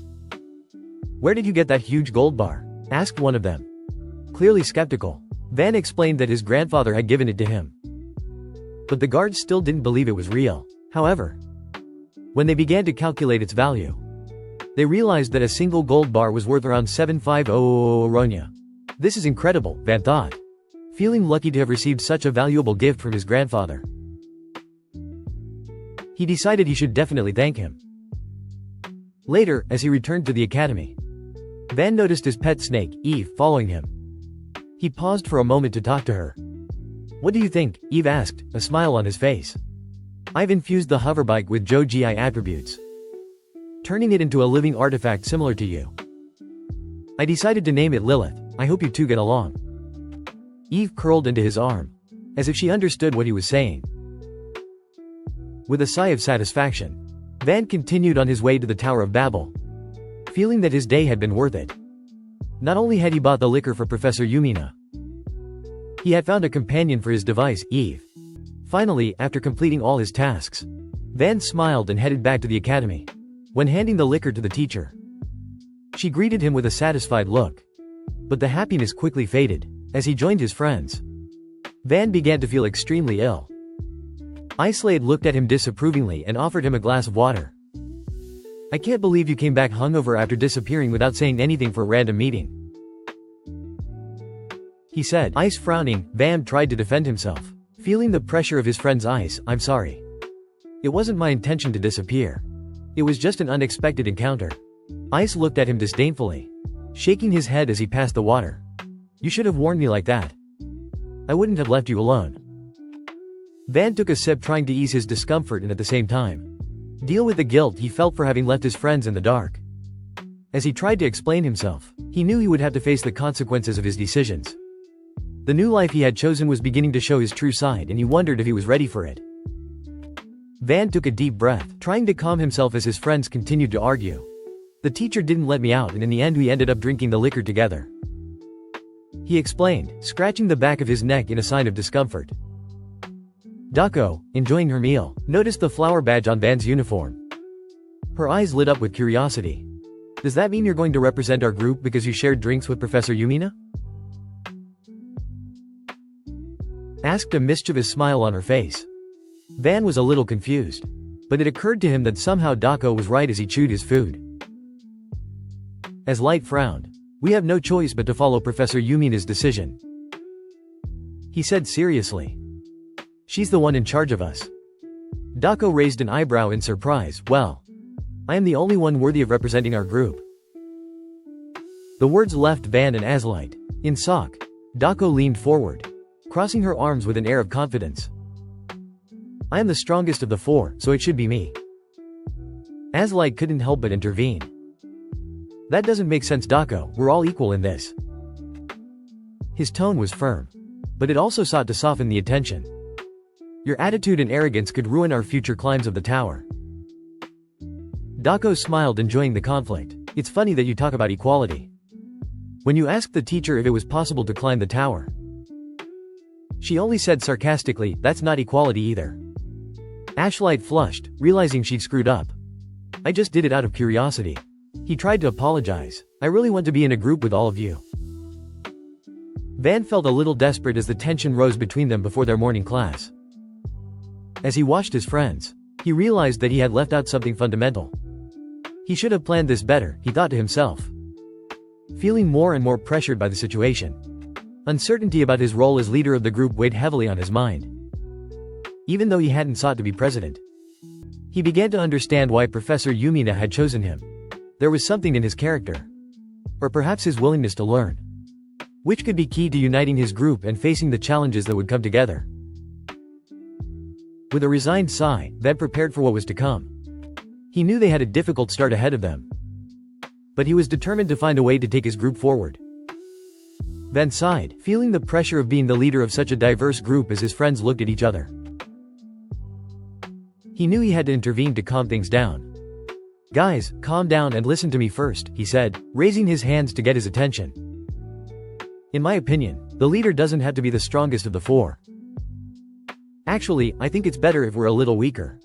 "Where did you get that huge gold bar?" asked one of them, clearly skeptical. Van explained that his grandfather had given it to him, but the guards still didn't believe it was real. However, when they began to calculate its value, they realized that a single gold bar was worth around 7,500 ronya. "This is incredible," Van thought, feeling lucky to have received such a valuable gift from his grandfather. He decided he should definitely thank him. Later, as he returned to the academy, Van noticed his pet snake, Eve, following him. He paused for a moment to talk to her. "What do you think?" Eve asked, a smile on his face. "I've infused the hoverbike with Joji attributes, turning it into a living artifact similar to you. I decided to name it Lilith. I hope you two get along." Eve curled into his arm, as if she understood what he was saying. With a sigh of satisfaction, Van continued on his way to the Tower of Babel, feeling that his day had been worth it. Not only had he bought the liquor for Professor Yumina, he had found a companion for his device, Eve. Finally, after completing all his tasks, Van smiled and headed back to the academy. When handing the liquor to the teacher, she greeted him with a satisfied look, but the happiness quickly faded. As he joined his friends, Van began to feel extremely ill. Islade looked at him disapprovingly and offered him a glass of water. "I can't believe you came back hungover after disappearing without saying anything for a random meeting," he said. Ice frowning, Van tried to defend himself. Feeling the pressure of his friend's eyes, "I'm sorry. It wasn't my intention to disappear. It was just an unexpected encounter." Ice looked at him disdainfully, shaking his head as he passed the water. You should have warned me like that. I wouldn't have left you alone. Van took a sip, trying to ease his discomfort and at the same time deal with the guilt he felt for having left his friends in the dark. As he tried to explain himself, he knew he would have to face the consequences of his decisions. The new life he had chosen was beginning to show his true side, and he wondered if he was ready for it. Van took a deep breath, trying to calm himself as his friends continued to argue. The teacher didn't let me out, and in the end we ended up drinking the liquor together, he explained, scratching the back of his neck in a sign of discomfort. Dako, enjoying her meal, noticed the flower badge on Van's uniform. Her eyes lit up with curiosity. Does that mean you're going to represent our group because you shared drinks with Professor Yumina? Asked, a mischievous smile on her face. Van was a little confused, but it occurred to him that somehow Dako was right as he chewed his food. As Light frowned, we have no choice but to follow Professor Yumina's decision, he said seriously. She's the one in charge of us. Dako raised an eyebrow in surprise. Well, I am the only one worthy of representing our group. The words left Van and Azlight in shock. Dako leaned forward, crossing her arms with an air of confidence. I am the strongest of the four, so it should be me. Azlight couldn't help but intervene. That doesn't make sense, Dako, we're all equal in this. His tone was firm, but it also sought to soften the attention. Your attitude and arrogance could ruin our future climbs of the tower. Dako smiled, enjoying the conflict. It's funny that you talk about equality. When you asked the teacher if it was possible to climb the tower, she only said sarcastically, that's not equality either. Ashlight flushed, realizing she'd screwed up. I just did it out of curiosity. He tried to apologize. I really want to be in a group with all of you. Van felt a little desperate as the tension rose between them before their morning class. As he watched his friends, he realized that he had left out something fundamental. He should have planned this better, he thought to himself. Feeling more and more pressured by the situation, uncertainty about his role as leader of the group weighed heavily on his mind. Even though he hadn't sought to be president, he began to understand why Professor Yumina had chosen him. There was something in his character, or perhaps his willingness to learn, which could be key to uniting his group and facing the challenges that would come together. With a resigned sigh, Van prepared for what was to come. He knew they had a difficult start ahead of them, but he was determined to find a way to take his group forward. Van sighed, feeling the pressure of being the leader of such a diverse group as his friends looked at each other. He knew he had to intervene to calm things down. Guys, calm down and listen to me first, he said, raising his hands to get his attention. In my opinion, the leader doesn't have to be the strongest of the four. Actually, I think it's better if we're a little weaker.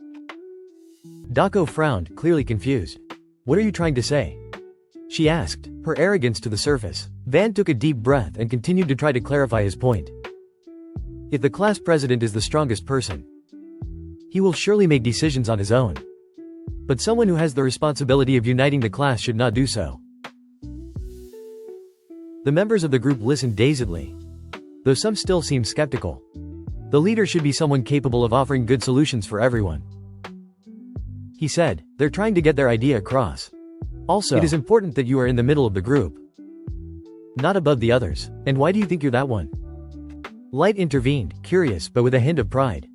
Dako frowned, clearly confused. What are you trying to say? She asked, her arrogance to the surface. Van took a deep breath and continued to try to clarify his point. If the class president is the strongest person, he will surely make decisions on his own. But someone who has the responsibility of uniting the class should not do so. The members of the group listened dazedly, though some still seemed skeptical. The leader should be someone capable of offering good solutions for everyone, he said. They're trying to get their idea across. Also, it is important that you are in the middle of the group, not above the others. And why do you think you're that one? Light intervened, curious but with a hint of pride.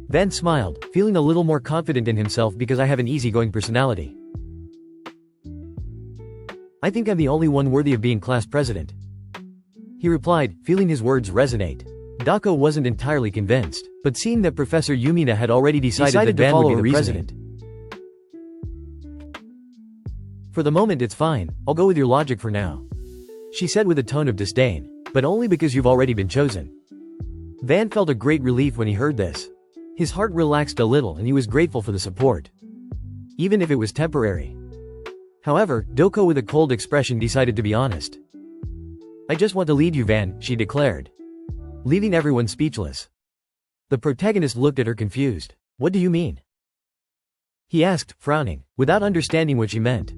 Van smiled, feeling a little more confident in himself because I have an easygoing personality. I think I'm the only one worthy of being class president, he replied, feeling his words resonate. Dako wasn't entirely convinced, but seeing that Professor Yumina had already decided that Van would be the president. For the moment it's fine, I'll go with your logic for now, she said with a tone of disdain, but only because you've already been chosen. Van felt a great relief when he heard this. His heart relaxed a little and he was grateful for the support, even if it was temporary. However, Dako with a cold expression decided to be honest. I just want to lead you, Van, she declared, leaving everyone speechless. The protagonist looked at her confused. What do you mean? He asked, frowning, without understanding what she meant.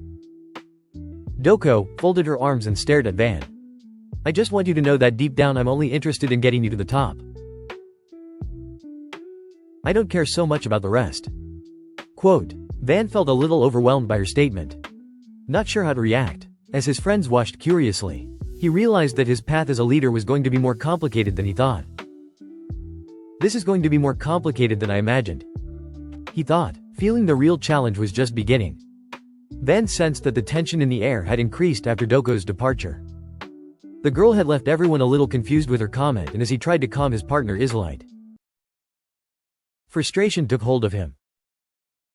Dako folded her arms and stared at Van. I just want you to know that deep down I'm only interested in getting you to the top. I don't care so much about the rest. Quote. Van felt a little overwhelmed by her statement. not sure how to react. As his friends watched curiously, he realized that his path as a leader was going to be more complicated than he thought. This is going to be more complicated than I imagined, he thought, feeling the real challenge was just beginning. Van sensed that the tension in the air had increased after Doko's departure. The girl had left everyone a little confused with her comment, and as he tried to calm his partner Isolite, frustration took hold of him.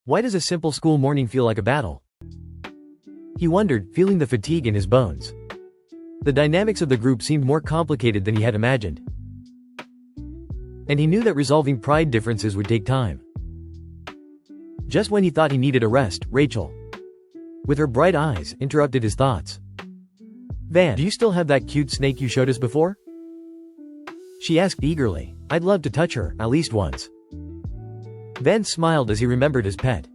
Why does a simple school morning feel like a battle? He wondered, feeling the fatigue in his bones. The dynamics of the group seemed more complicated than he had imagined. And he knew that resolving pride differences would take time. Just when he thought he needed a rest, Rachel, with her bright eyes, interrupted his thoughts. Van, do you still have that cute snake you showed us before? She asked eagerly. I'd love to touch her, at least once. Van smiled as he remembered his pet.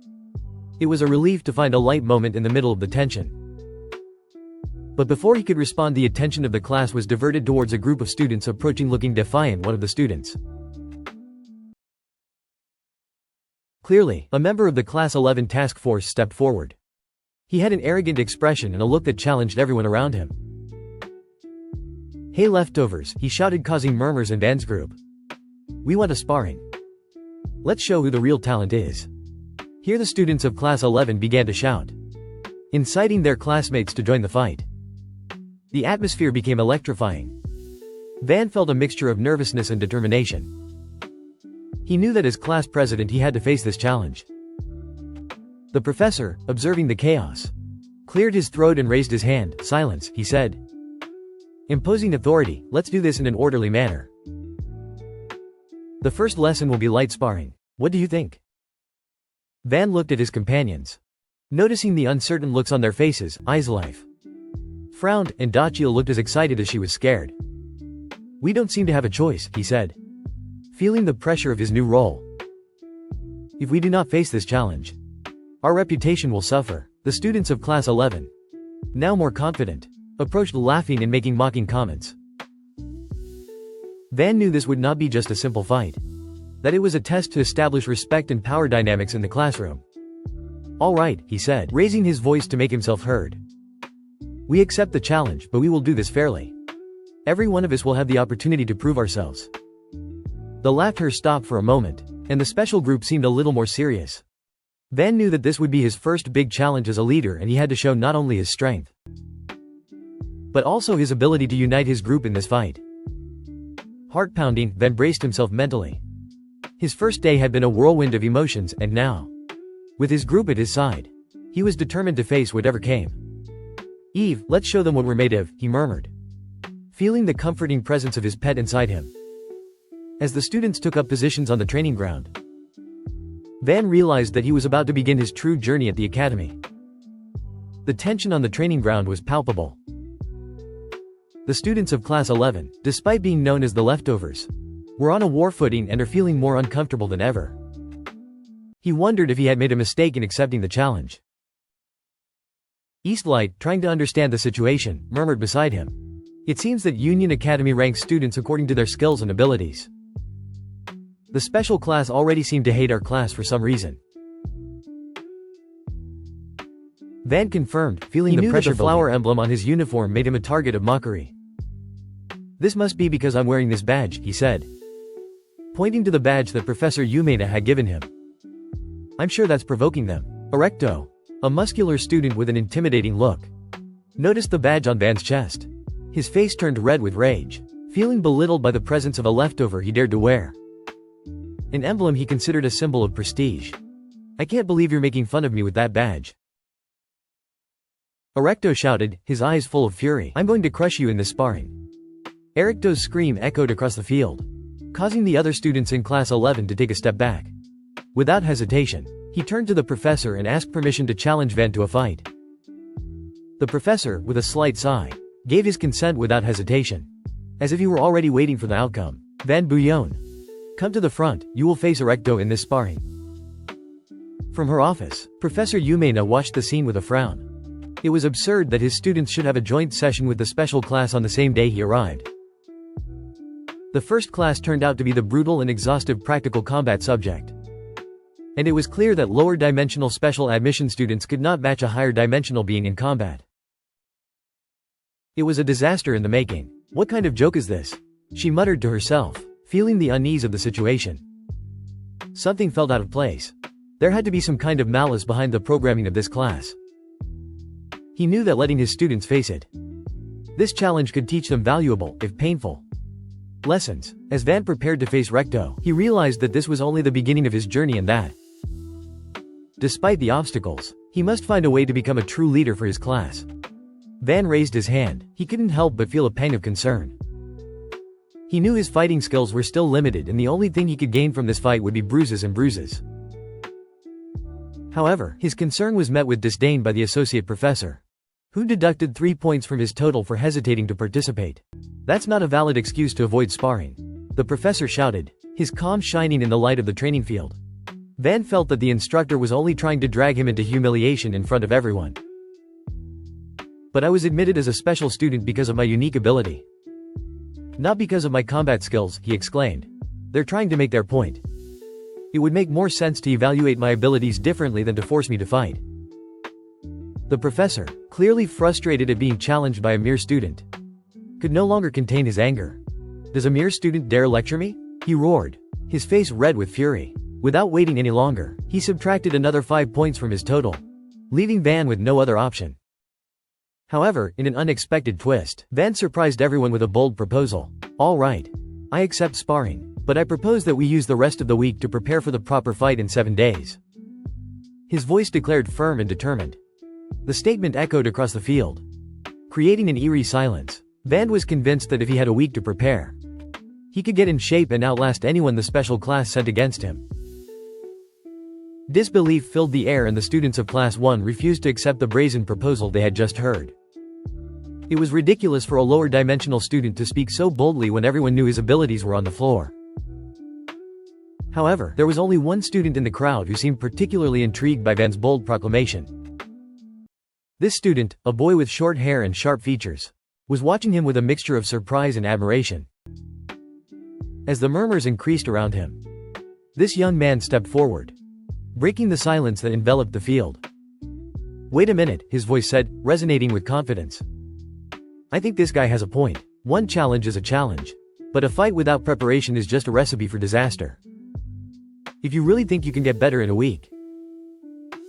It was a relief to find a light moment in the middle of the tension. But before he could respond, the attention of the class was diverted towards a group of students approaching looking defiant. One of the students, clearly a member of the Class 11 task force, stepped forward. He had an arrogant expression and a look that challenged everyone around him. Hey leftovers, he shouted, causing murmurs in Van's group. We want a sparring. Let's show who the real talent is. Here the students of Class 11 began to shout, inciting their classmates to join the fight. The atmosphere became electrifying. Van felt a mixture of nervousness and determination. He knew that as class president he had to face this challenge. The professor, observing the chaos, cleared his throat and raised his hand. Silence, he said. Imposing authority, let's do this in an orderly manner. The first lesson will be light sparring. What do you think? Van looked at his companions. Noticing the uncertain looks on their faces, Islife frowned, and Dachil looked as excited as she was scared. We don't seem to have a choice, he said, feeling the pressure of his new role. If we do not face this challenge, our reputation will suffer. The students of Class 11, now more confident, approached laughing and making mocking comments. Van knew this would not be just a simple fight, that it was a test to establish respect and power dynamics in the classroom. All right, he said, raising his voice to make himself heard. We accept the challenge, but we will do this fairly. Every one of us will have the opportunity to prove ourselves. The laughter stopped for a moment, and the special group seemed a little more serious. Van knew that this would be his first big challenge as a leader, and he had to show not only his strength, but also his ability to unite his group in this fight. Heart-pounding, Van braced himself mentally. His first day had been a whirlwind of emotions, and now, with his group at his side, he was determined to face whatever came. Eve, let's show them what we're made of, he murmured, feeling the comforting presence of his pet inside him. As the students took up positions on the training ground, Van realized that he was about to begin his true journey at the academy. The tension on the training ground was palpable. The students of Class 11, despite being known as the leftovers, were on a war footing and are feeling more uncomfortable than ever. He wondered if he had made a mistake in accepting the challenge. Eastlight, trying to understand the situation, murmured beside him. It seems that Union Academy ranks students according to their skills and abilities. The special class already seemed to hate our class for some reason. Van confirmed, feeling the pressure. The flower emblem on his uniform made him a target of mockery. This must be because I'm wearing this badge, he said, pointing to the badge that Professor Umeda had given him. I'm sure that's provoking them. Erecto, a muscular student with an intimidating look, noticed the badge on Van's chest. His face turned red with rage. Feeling belittled by the presence of a leftover he dared to wear, an emblem he considered a symbol of prestige. I can't believe you're making fun of me with that badge. Erecto shouted, his eyes full of fury. I'm going to crush you in this sparring. Erecto's scream echoed across the field, causing the other students in Class 11 to take a step back. Without hesitation, he turned to the professor and asked permission to challenge Van to a fight. The professor, with a slight sigh, gave his consent without hesitation, as if he were already waiting for the outcome. Van Bouillon, come to the front, you will face Erecto in this sparring. From her office, Professor Umena watched the scene with a frown. It was absurd that his students should have a joint session with the special class on the same day he arrived. The first class turned out to be the brutal and exhaustive practical combat subject. And it was clear that lower dimensional special admission students could not match a higher dimensional being in combat. It was a disaster in the making. What kind of joke is this? She muttered to herself, feeling the unease of the situation. Something felt out of place. There had to be some kind of malice behind the programming of this class. He knew that letting his students face it. This challenge could teach them valuable, if painful, lessons. As Van prepared to face Recto, he realized that this was only the beginning of his journey and that, despite the obstacles, he must find a way to become a true leader for his class. Van raised his hand. He couldn't help but feel a pang of concern. He knew his fighting skills were still limited and the only thing he could gain from this fight would be bruises and bruises. However, his concern was met with disdain by the associate professor, who deducted 3 points from his total for hesitating to participate. That's not a valid excuse to avoid sparring, the professor shouted, his calm shining in the light of the training field. Van felt that the instructor was only trying to drag him into humiliation in front of everyone. But I was admitted as a special student because of my unique ability. Not because of my combat skills, he exclaimed. They're trying to make their point. It would make more sense to evaluate my abilities differently than to force me to fight. The professor, clearly frustrated at being challenged by a mere student, could no longer contain his anger. Does a mere student dare lecture me? He roared, his face red with fury. Without waiting any longer, he subtracted another 5 points from his total, leaving Van with no other option. However, in an unexpected twist, Van surprised everyone with a bold proposal. All right. I accept sparring, but I propose that we use the rest of the week to prepare for the proper fight in 7 days. His voice declared firm and determined. The statement echoed across the field, creating an eerie silence. Van was convinced that if he had a week to prepare, he could get in shape and outlast anyone the special class sent against him. Disbelief filled the air and the students of Class 1 refused to accept the brazen proposal they had just heard. It was ridiculous for a lower dimensional student to speak so boldly when everyone knew his abilities were on the floor. However, there was only one student in the crowd who seemed particularly intrigued by Van's bold proclamation. This student, a boy with short hair and sharp features, was watching him with a mixture of surprise and admiration. As the murmurs increased around him, this young man stepped forward, breaking the silence that enveloped the field. Wait a minute, his voice said, resonating with confidence. I think this guy has a point. One challenge is a challenge, but a fight without preparation is just a recipe for disaster. If you really think you can get better in a week,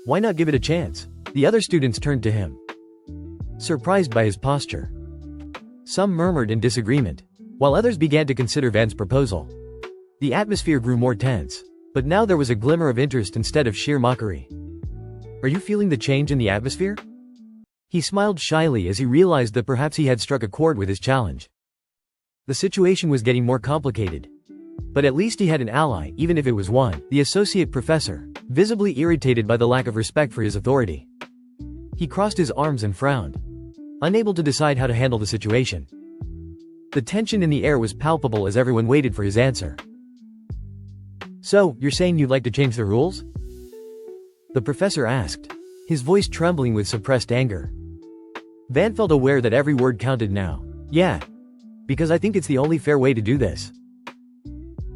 why not give it a chance? The other students turned to him, surprised by his posture. Some murmured in disagreement, while others began to consider Van's proposal. The atmosphere grew more tense, but now there was a glimmer of interest instead of sheer mockery. Are you feeling the change in the atmosphere? He smiled shyly as he realized that perhaps he had struck a chord with his challenge. The situation was getting more complicated. But at least he had an ally, even if it was one, the associate professor, visibly irritated by the lack of respect for his authority. He crossed his arms and frowned, unable to decide how to handle the situation. The tension in the air was palpable as everyone waited for his answer. So, you're saying you'd like to change the rules? The professor asked, his voice trembling with suppressed anger. Van felt aware that every word counted now. Yeah. Because I think it's the only fair way to do this.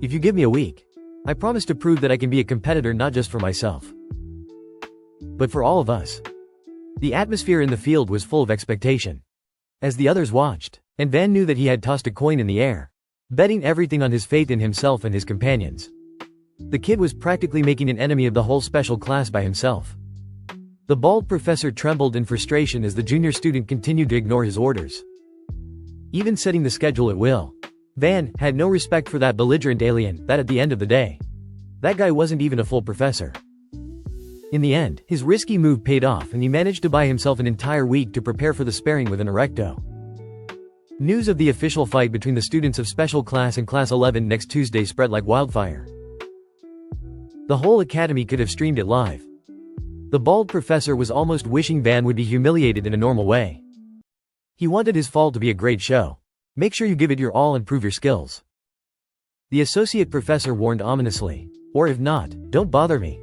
If you give me a week, I promise to prove that I can be a competitor not just for myself, but for all of us. The atmosphere in the field was full of expectation, as the others watched, and Van knew that he had tossed a coin in the air, betting everything on his faith in himself and his companions. The kid was practically making an enemy of the whole special class by himself. The bald professor trembled in frustration as the junior student continued to ignore his orders, even setting the schedule at will. Van had no respect for that belligerent alien, that at the end of the day, that guy wasn't even a full professor. In the end, his risky move paid off and he managed to buy himself an entire week to prepare for the sparring with an erecto. News of the official fight between the students of Special Class and Class 11 next Tuesday spread like wildfire. The whole academy could have streamed it live. The bald professor was almost wishing Van would be humiliated in a normal way. He wanted his fall to be a great show. Make sure you give it your all and prove your skills, the associate professor warned ominously. Or if not, don't bother me.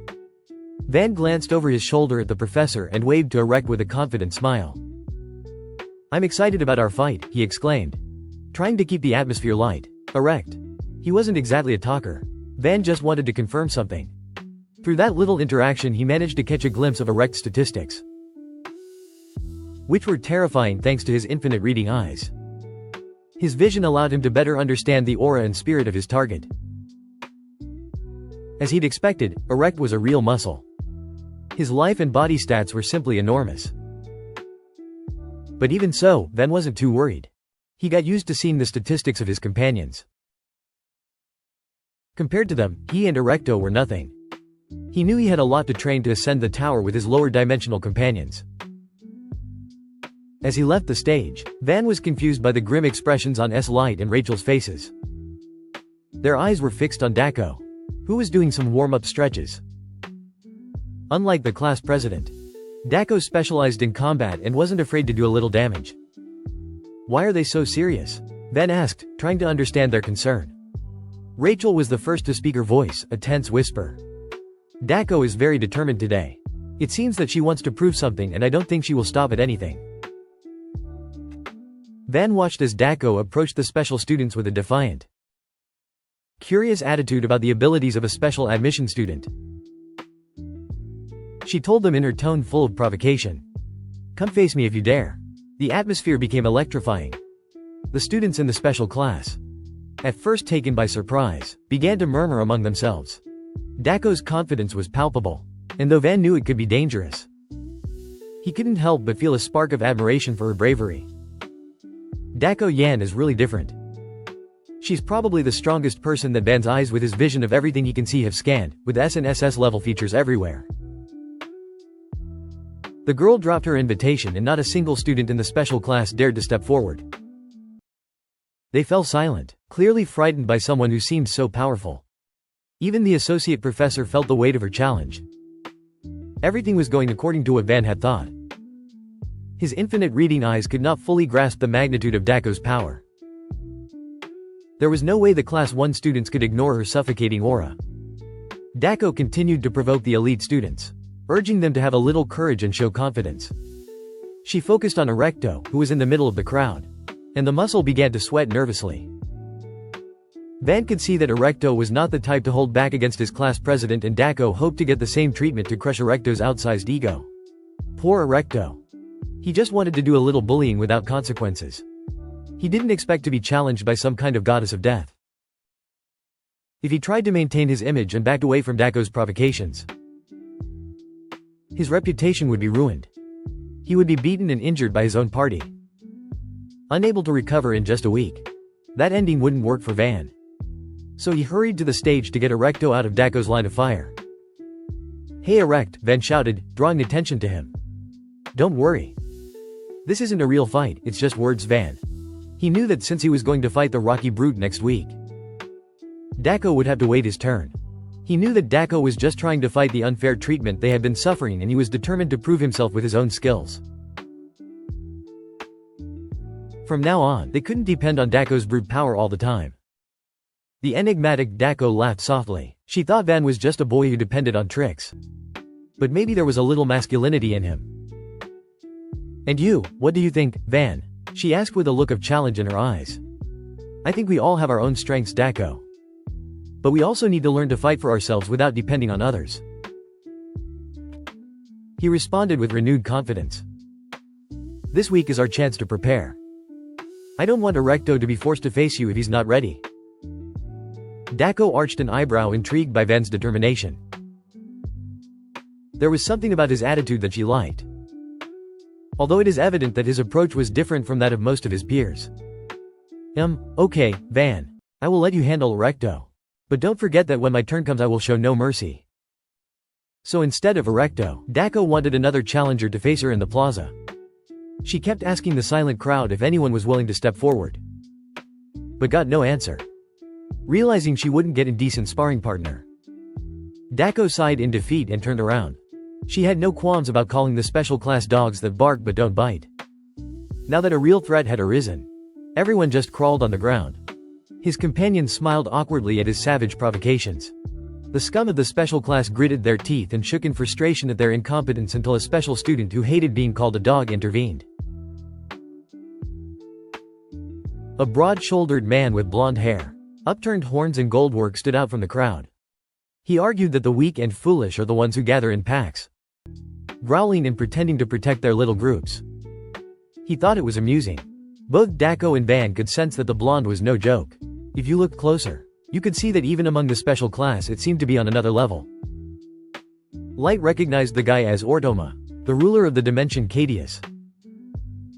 Van glanced over his shoulder at the professor and waved to Erect with a confident smile. I'm excited about our fight, he exclaimed, trying to keep the atmosphere light. Erect. He wasn't exactly a talker. Van just wanted to confirm something. Through that little interaction he managed to catch a glimpse of Erect's statistics, which were terrifying thanks to his infinite reading eyes. His vision allowed him to better understand the aura and spirit of his target. As he'd expected, Erect was a real muscle. His life and body stats were simply enormous. But even so, Van wasn't too worried. He got used to seeing the statistics of his companions. Compared to them, he and Erecto were nothing. He knew he had a lot to train to ascend the tower with his lower dimensional companions. As he left the stage, Van was confused by the grim expressions on Light and Rachel's faces. Their eyes were fixed on Dako, who was doing some warm-up stretches. Unlike the class president, Dako specialized in combat and wasn't afraid to do a little damage. "Why are they so serious?" Van asked, trying to understand their concern. Rachel was the first to speak, her voice a tense whisper. "Dako is very determined today. It seems that she wants to prove something, and I don't think she will stop at anything." Van watched as Dako approached the special students with a defiant, curious attitude about the abilities of a special admission student. She told them in her tone full of provocation, "Come face me if you dare." The atmosphere became electrifying. The students in the special class, at first taken by surprise, began to murmur among themselves. Dako's confidence was palpable, and though Van knew it could be dangerous, he couldn't help but feel a spark of admiration for her bravery. Dako Yan is really different. She's probably the strongest person that Van's eyes with his vision of everything he can see have scanned, with S and SS level features everywhere. The girl dropped her invitation and not a single student in the special class dared to step forward. They fell silent, clearly frightened by someone who seemed so powerful. Even the associate professor felt the weight of her challenge. Everything was going according to what Van had thought. His infinite reading eyes could not fully grasp the magnitude of Dako's power. There was no way the Class 1 students could ignore her suffocating aura. Dako continued to provoke the elite students, urging them to have a little courage and show confidence. She focused on Erecto, who was in the middle of the crowd, and the muscle began to sweat nervously. Van could see that Erecto was not the type to hold back against his class president, and Dako hoped to get the same treatment to crush Erecto's outsized ego. Poor Erecto. He just wanted to do a little bullying without consequences. He didn't expect to be challenged by some kind of goddess of death. If he tried to maintain his image and backed away from Dako's provocations, his reputation would be ruined. He would be beaten and injured by his own party, unable to recover in just a week. That ending wouldn't work for Van. So he hurried to the stage to get Erecto out of Dako's line of fire. "Hey Erect," Van shouted, drawing attention to him. "Don't worry. This isn't a real fight, it's just words." Van. He knew that since he was going to fight the Rocky Brute next week, Dako would have to wait his turn. He knew that Dako was just trying to fight the unfair treatment they had been suffering, and he was determined to prove himself with his own skills. From now on, they couldn't depend on Dako's brute power all the time. The enigmatic Dako laughed softly. She thought Van was just a boy who depended on tricks. But maybe there was a little masculinity in him. "And you, what do you think, Van?" she asked with a look of challenge in her eyes. "I think we all have our own strengths, Dako. But we also need to learn to fight for ourselves without depending on others." He responded with renewed confidence. "This week is our chance to prepare. I don't want Erecto to be forced to face you if he's not ready." Dako arched an eyebrow, intrigued by Van's determination. There was something about his attitude that she liked, although it is evident that his approach was different from that of most of his peers. Okay, Van. I will let you handle Erecto. But don't forget that when my turn comes I will show no mercy." So instead of Erecto, Dako wanted another challenger to face her in the plaza. She kept asking the silent crowd if anyone was willing to step forward, but got no answer. Realizing she wouldn't get a decent sparring partner, Dako sighed in defeat and turned around. She had no qualms about calling the special class dogs that bark but don't bite. Now that a real threat had arisen, everyone just crawled on the ground. His companions smiled awkwardly at his savage provocations. The scum of the special class gritted their teeth and shook in frustration at their incompetence until a special student who hated being called a dog intervened. A broad-shouldered man with blonde hair, upturned horns and gold work stood out from the crowd. He argued that the weak and foolish are the ones who gather in packs, growling and pretending to protect their little groups. He thought it was amusing. Both Dako and Van could sense that the blonde was no joke. If you looked closer, you could see that even among the special class it seemed to be on another level. Light recognized the guy as Ortoma, the ruler of the dimension Cadius.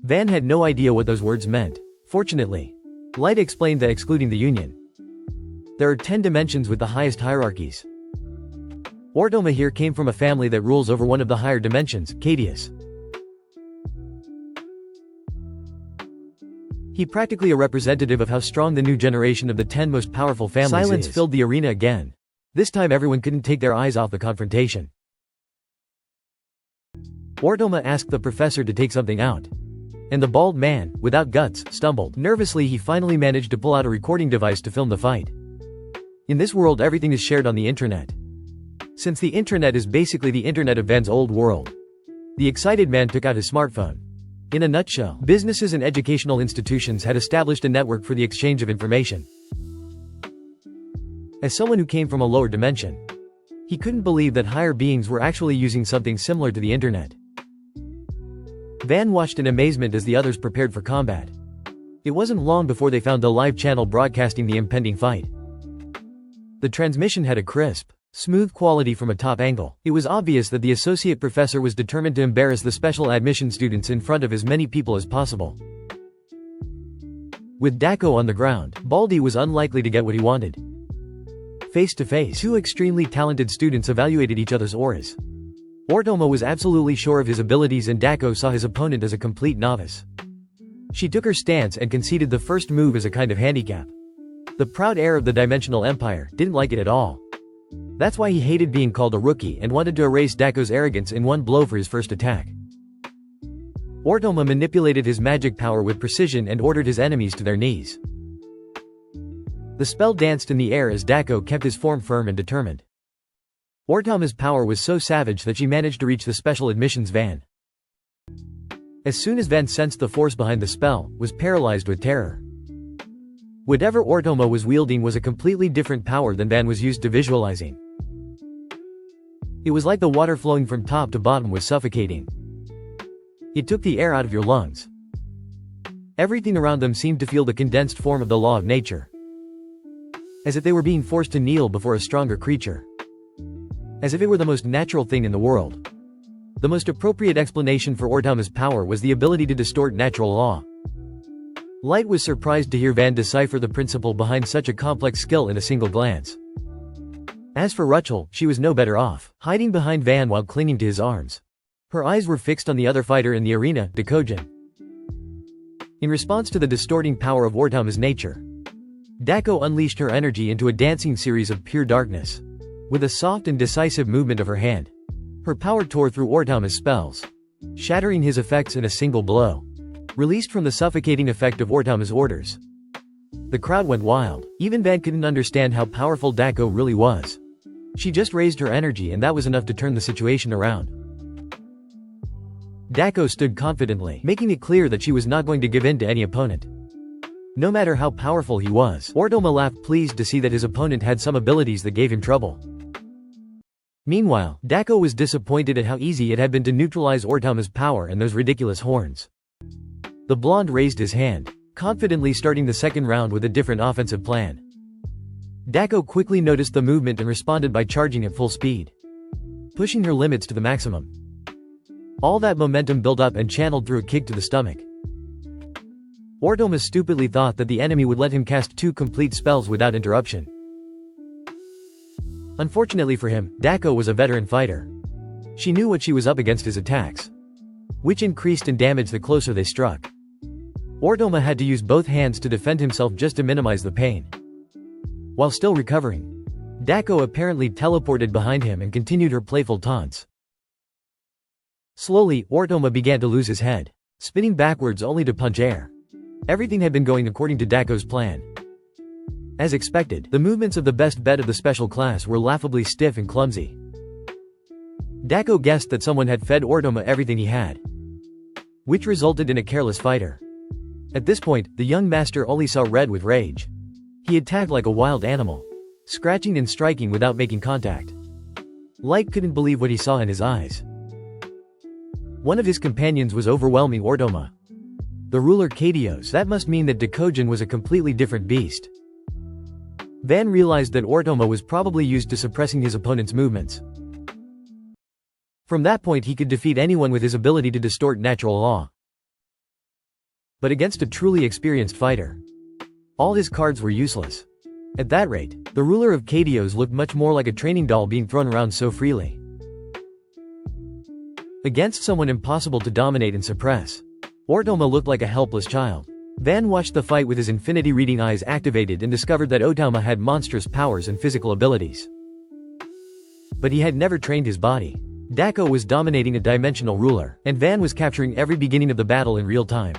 Van had no idea what those words meant. Fortunately, Light explained that excluding the Union, there are 10 dimensions with the highest hierarchies. Ortoma here came from a family that rules over one of the higher dimensions, Cadius. He practically a representative of how strong the new generation of the 10 most powerful families is. Silence filled the arena again. This time everyone couldn't take their eyes off the confrontation. Ortoma asked the professor to take something out. And the bald man, without guts, stumbled. Nervously he finally managed to pull out a recording device to film the fight. In this world everything is shared on the internet. Since the internet is basically the internet of Van's old world, the excited man took out his smartphone. In a nutshell, businesses and educational institutions had established a network for the exchange of information. As someone who came from a lower dimension, he couldn't believe that higher beings were actually using something similar to the internet. Van watched in amazement as the others prepared for combat. It wasn't long before they found the live channel broadcasting the impending fight. The transmission had a crisp, smooth quality from a top angle. It was obvious that the associate professor was determined to embarrass the special admission students in front of as many people as possible. With Dako on the ground, Baldy was unlikely to get what he wanted. Face to face, two extremely talented students evaluated each other's auras. Ortoma was absolutely sure of his abilities and Dako saw his opponent as a complete novice. She took her stance and conceded the first move as a kind of handicap. The proud heir of the Dimensional Empire didn't like it at all. That's why he hated being called a rookie and wanted to erase Dako's arrogance in one blow for his first attack. Ortoma manipulated his magic power with precision and ordered his enemies to their knees. The spell danced in the air as Dako kept his form firm and determined. Ortoma's power was so savage that she managed to reach the special admissions van. As soon as Van sensed the force behind the spell, was paralyzed with terror. Whatever Ortoma was wielding was a completely different power than Van was used to visualizing. It was like the water flowing from top to bottom was suffocating. It took the air out of your lungs. Everything around them seemed to feel the condensed form of the law of nature. As if they were being forced to kneel before a stronger creature. As if it were the most natural thing in the world. The most appropriate explanation for Ortoma's power was the ability to distort natural law. Light was surprised to hear Van decipher the principle behind such a complex skill in a single glance. As for Rachel, she was no better off, hiding behind Van while clinging to his arms. Her eyes were fixed on the other fighter in the arena, Dakojin. In response to the distorting power of Ortoma's nature, Dako unleashed her energy into a dancing series of pure darkness. With a soft and decisive movement of her hand, her power tore through Ortoma's spells, shattering his effects in a single blow. Released from the suffocating effect of Ortoma's orders, the crowd went wild. Even Van couldn't understand how powerful Dako really was. She just raised her energy and that was enough to turn the situation around. Dako stood confidently, making it clear that she was not going to give in to any opponent. No matter how powerful he was, Ortoma laughed, pleased to see that his opponent had some abilities that gave him trouble. Meanwhile, Dako was disappointed at how easy it had been to neutralize Ortoma's power and those ridiculous horns. The blonde raised his hand, confidently starting the second round with a different offensive plan. Dako quickly noticed the movement and responded by charging at full speed, pushing her limits to the maximum. All that momentum built up and channeled through a kick to the stomach. Ortoma stupidly thought that the enemy would let him cast 2 complete spells without interruption. Unfortunately for him, Dako was a veteran fighter. She knew what she was up against his attacks, which increased in damage the closer they struck. Ortoma had to use both hands to defend himself just to minimize the pain. While still recovering, Dako apparently teleported behind him and continued her playful taunts. Slowly, Ortoma began to lose his head, spinning backwards only to punch air. Everything had been going according to Dako's plan. As expected, the movements of the best bet of the special class were laughably stiff and clumsy. Dako guessed that someone had fed Ortoma everything he had, which resulted in a careless fighter. At this point, the young master only saw red with rage. He attacked like a wild animal. scratching and striking without making contact. Light couldn't believe what he saw in his eyes. One of his companions was overwhelming Ortoma. The ruler Kadios. That must mean that Dakojin was a completely different beast. Van realized that Ortoma was probably used to suppressing his opponent's movements. From that point he could defeat anyone with his ability to distort natural law. But against a truly experienced fighter, all his cards were useless. At that rate, the ruler of Kadios looked much more like a training doll being thrown around so freely. Against someone impossible to dominate and suppress, Ortoma looked like a helpless child. Van watched the fight with his infinity reading eyes activated and discovered that Ortoma had monstrous powers and physical abilities. But he had never trained his body. Dako was dominating a dimensional ruler, and Van was capturing every beginning of the battle in real time.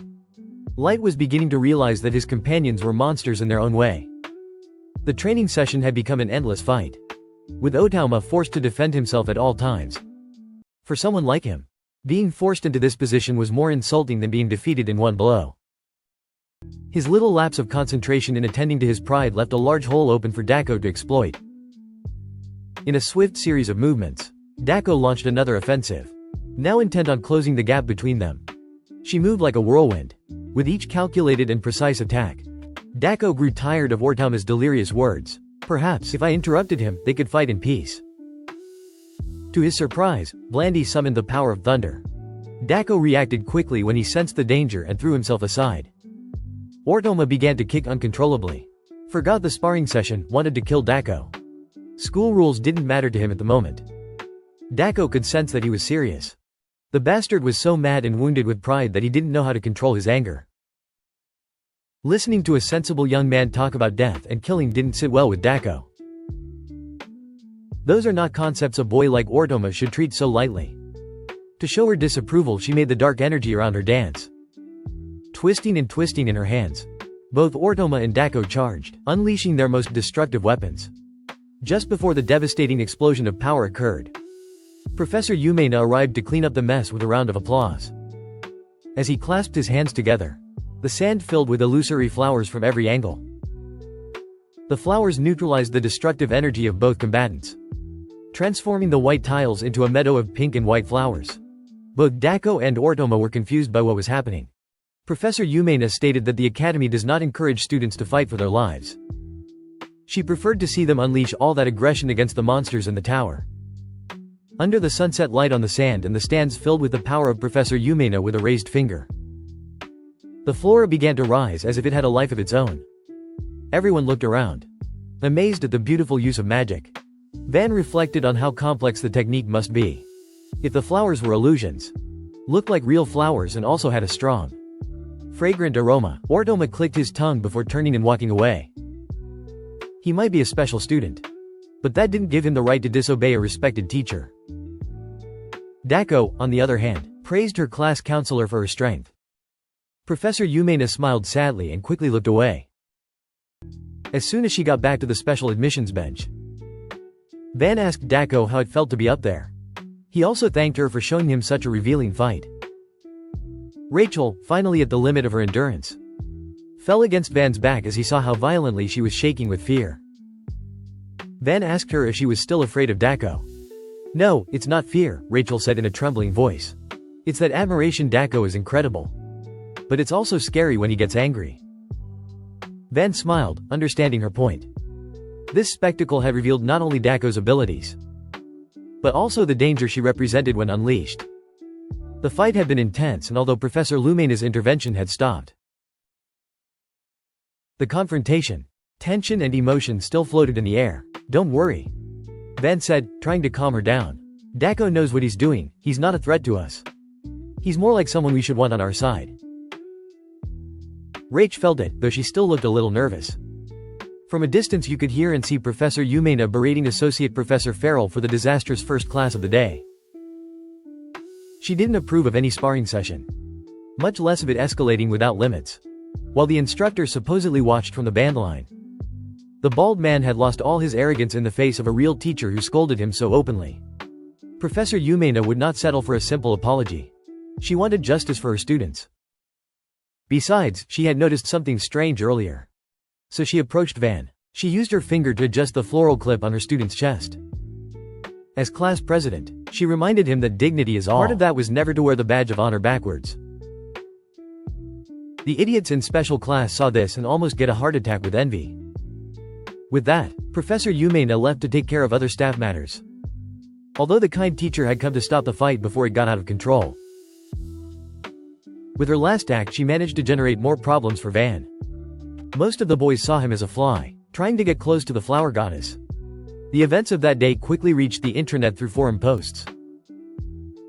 Light was beginning to realize that his companions were monsters in their own way. The training session had become an endless fight, with Ortoma forced to defend himself at all times. For someone like him, being forced into this position was more insulting than being defeated in one blow. His little lapse of concentration in attending to his pride left a large hole open for Dako to exploit. In a swift series of movements, Dako launched another offensive, now intent on closing the gap between them. She moved like a whirlwind. With each calculated and precise attack, Dako grew tired of Ortoma's delirious words. Perhaps if I interrupted him, they could fight in peace. To his surprise, Blandy summoned the power of thunder. Dako reacted quickly when he sensed the danger and threw himself aside. Ortoma began to kick uncontrollably. Forgot the sparring session, wanted to kill Dako. School rules didn't matter to him at the moment. Dako could sense that he was serious. The bastard was so mad and wounded with pride that he didn't know how to control his anger. Listening to a sensible young man talk about death and killing didn't sit well with Dako. Those are not concepts a boy like Ortoma should treat so lightly. To show her disapproval, she made the dark energy around her dance, twisting and twisting in her hands. Both Ortoma and Dako charged, unleashing their most destructive weapons. Just before the devastating explosion of power occurred, Professor Umena arrived to clean up the mess with a round of applause. As he clasped his hands together, the sand filled with illusory flowers from every angle. The flowers neutralized the destructive energy of both combatants, transforming the white tiles into a meadow of pink and white flowers. Both Dako and Ortoma were confused by what was happening. Professor Umena stated that the academy does not encourage students to fight for their lives. She preferred to see them unleash all that aggression against the monsters in the tower. Under the sunset light on the sand and the stands filled with the power of Professor Umena with a raised finger, the flora began to rise as if it had a life of its own. Everyone looked around, amazed at the beautiful use of magic. Van reflected on how complex the technique must be. If the flowers were illusions, looked like real flowers and also had a strong, fragrant aroma, Ortoma clicked his tongue before turning and walking away. He might be a special student, but that didn't give him the right to disobey a respected teacher. Dako, on the other hand, praised her class counselor for her strength. Professor Umena smiled sadly and quickly looked away. As soon as she got back to the special admissions bench, Van asked Dako how it felt to be up there. He also thanked her for showing him such a revealing fight. Rachel, finally at the limit of her endurance, fell against Van's back as he saw how violently she was shaking with fear. Van asked her if she was still afraid of Dako. No, it's not fear, Rachel said in a trembling voice. It's that admiration. Dako is incredible. But it's also scary when he gets angry. Van smiled, understanding her point. This spectacle had revealed not only Dako's abilities, but also the danger she represented when unleashed. The fight had been intense, and although Professor Lumena's intervention had stopped the confrontation, tension and emotion still floated in the air. Don't worry, Van said, trying to calm her down. Dako knows what he's doing. He's not a threat to us. He's more like someone we should want on our side. Rach felt it, though she still looked a little nervous. From a distance you could hear and see Professor Umena berating Associate Professor Farrell for the disastrous first class of the day. She didn't approve of any sparring session, much less of it escalating without limits. While the instructor supposedly watched from the band line, the bald man had lost all his arrogance in the face of a real teacher who scolded him so openly. Professor Umena would not settle for a simple apology. She wanted justice for her students. Besides, she had noticed something strange earlier. So she approached Van. She used her finger to adjust the floral clip on her student's chest. As class president, she reminded him that dignity is all. Part of that was never to wear the badge of honor backwards. The idiots in special class saw this and almost get a heart attack with envy. With that, Professor Yumena left to take care of other staff matters. Although the kind teacher had come to stop the fight before it got out of control. With her last act, she managed to generate more problems for Van. Most of the boys saw him as a fly, trying to get close to the flower goddess. The events of that day quickly reached the intranet through forum posts.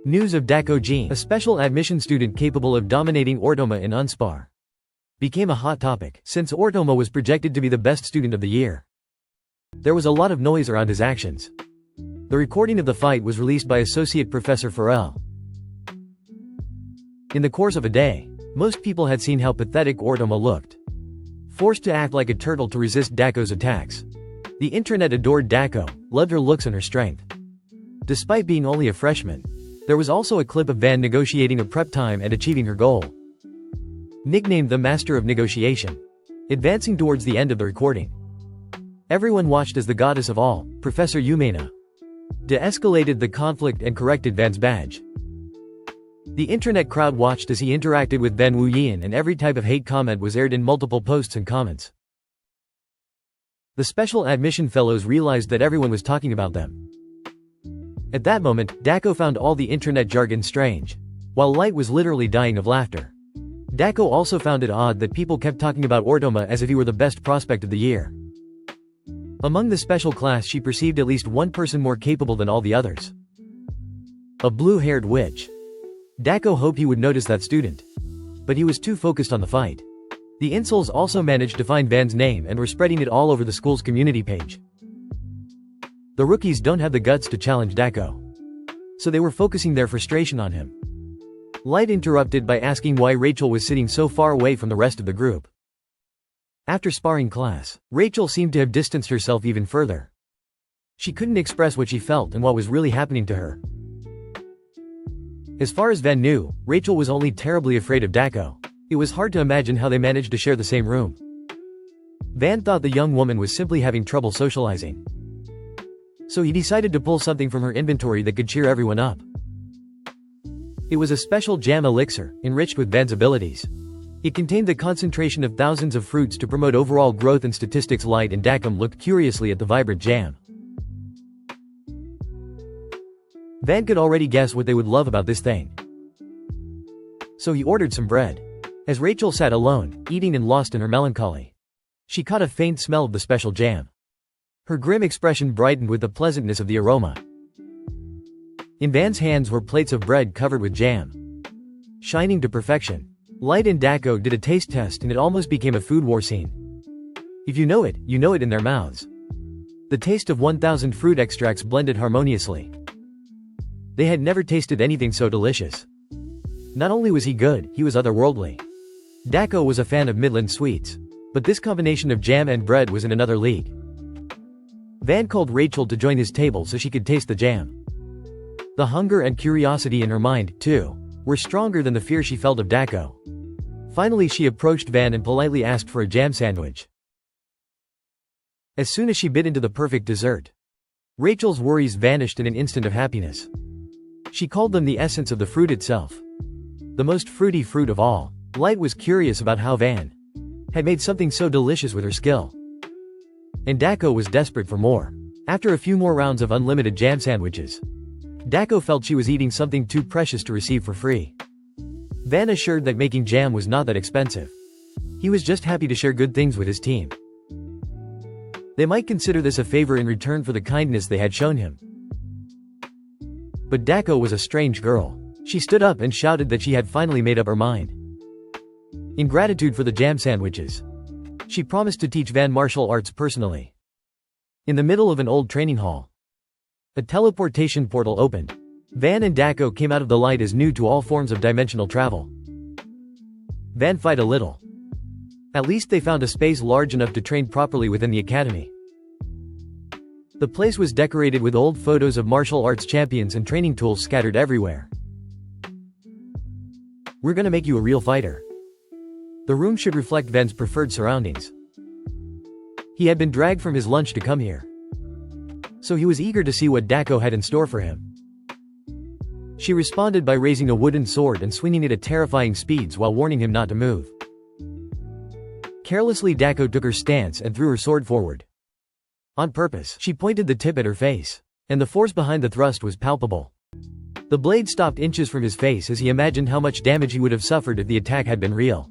News of Dako Jin, a special admission student capable of dominating Ortoma in Unspar, became a hot topic, since Ortoma was projected to be the best student of the year. There was a lot of noise around his actions. The recording of the fight was released by Associate Professor Farrell. In the course of a day, most people had seen how pathetic Ortoma looked. Forced to act like a turtle to resist Dako's attacks. The intranet adored Dako, loved her looks and her strength. Despite being only a freshman, there was also a clip of Van negotiating a prep time and achieving her goal. Nicknamed the Master of Negotiation. Advancing towards the end of the recording. Everyone watched as the goddess of all, Professor Yumena, de-escalated the conflict and corrected Van's badge. The intranet crowd watched as he interacted with Van Wuyin, and every type of hate comment was aired in multiple posts and comments. The special admission fellows realized that everyone was talking about them. At that moment, Dako found all the intranet jargon strange, while Light was literally dying of laughter. Dako also found it odd that people kept talking about Ortoma as if he were the best prospect of the year. Among the special class, she perceived at least one person more capable than all the others. A blue-haired witch. Dako hoped he would notice that student. But he was too focused on the fight. The incels also managed to find Van's name and were spreading it all over the school's community page. The rookies don't have the guts to challenge Dako, so they were focusing their frustration on him. Light interrupted by asking why Rachel was sitting so far away from the rest of the group. After sparring class, Rachel seemed to have distanced herself even further. She couldn't express what she felt and what was really happening to her. As far as Van knew, Rachel was only terribly afraid of Dako. It was hard to imagine how they managed to share the same room. Van thought the young woman was simply having trouble socializing. So he decided to pull something from her inventory that could cheer everyone up. It was a special jam elixir, enriched with Van's abilities. It contained the concentration of thousands of fruits to promote overall growth and statistics. Light and Dakum looked curiously at the vibrant jam. Van could already guess what they would love about this thing. So he ordered some bread. As Rachel sat alone, eating and lost in her melancholy, she caught a faint smell of the special jam. Her grim expression brightened with the pleasantness of the aroma. In Van's hands were plates of bread covered with jam, shining to perfection. Light and Dako did a taste test and it almost became a food war scene. If you know it in their mouths. The taste of 1,000 fruit extracts blended harmoniously. They had never tasted anything so delicious. Not only was he good, he was otherworldly. Dako was a fan of Midland sweets, but this combination of jam and bread was in another league. Van called Rachel to join his table so she could taste the jam. The hunger and curiosity in her mind, too, were stronger than the fear she felt of Dako. Finally, she approached Van and politely asked for a jam sandwich. As soon as she bit into the perfect dessert, Rachel's worries vanished in an instant of happiness. She called them the essence of the fruit itself. The most fruity fruit of all. Light was curious about how Van had made something so delicious with her skill. And Dako was desperate for more. After a few more rounds of unlimited jam sandwiches, Dako felt she was eating something too precious to receive for free. Van assured that making jam was not that expensive. He was just happy to share good things with his team. They might consider this a favor in return for the kindness they had shown him. But Dako was a strange girl. She stood up and shouted that she had finally made up her mind. In gratitude for the jam sandwiches, she promised to teach Van martial arts personally. In the middle of an old training hall, a teleportation portal opened. Van and Dako came out of the light as new to all forms of dimensional travel. Van fight a little. At least they found a space large enough to train properly within the academy. The place was decorated with old photos of martial arts champions and training tools scattered everywhere. We're gonna make you a real fighter. The room should reflect Van's preferred surroundings. He had been dragged from his lunch to come here. So he was eager to see what Dako had in store for him. She responded by raising a wooden sword and swinging it at terrifying speeds while warning him not to move. Carelessly, Dako took her stance and threw her sword forward. On purpose, she pointed the tip at her face, and the force behind the thrust was palpable. The blade stopped inches from his face as he imagined how much damage he would have suffered if the attack had been real.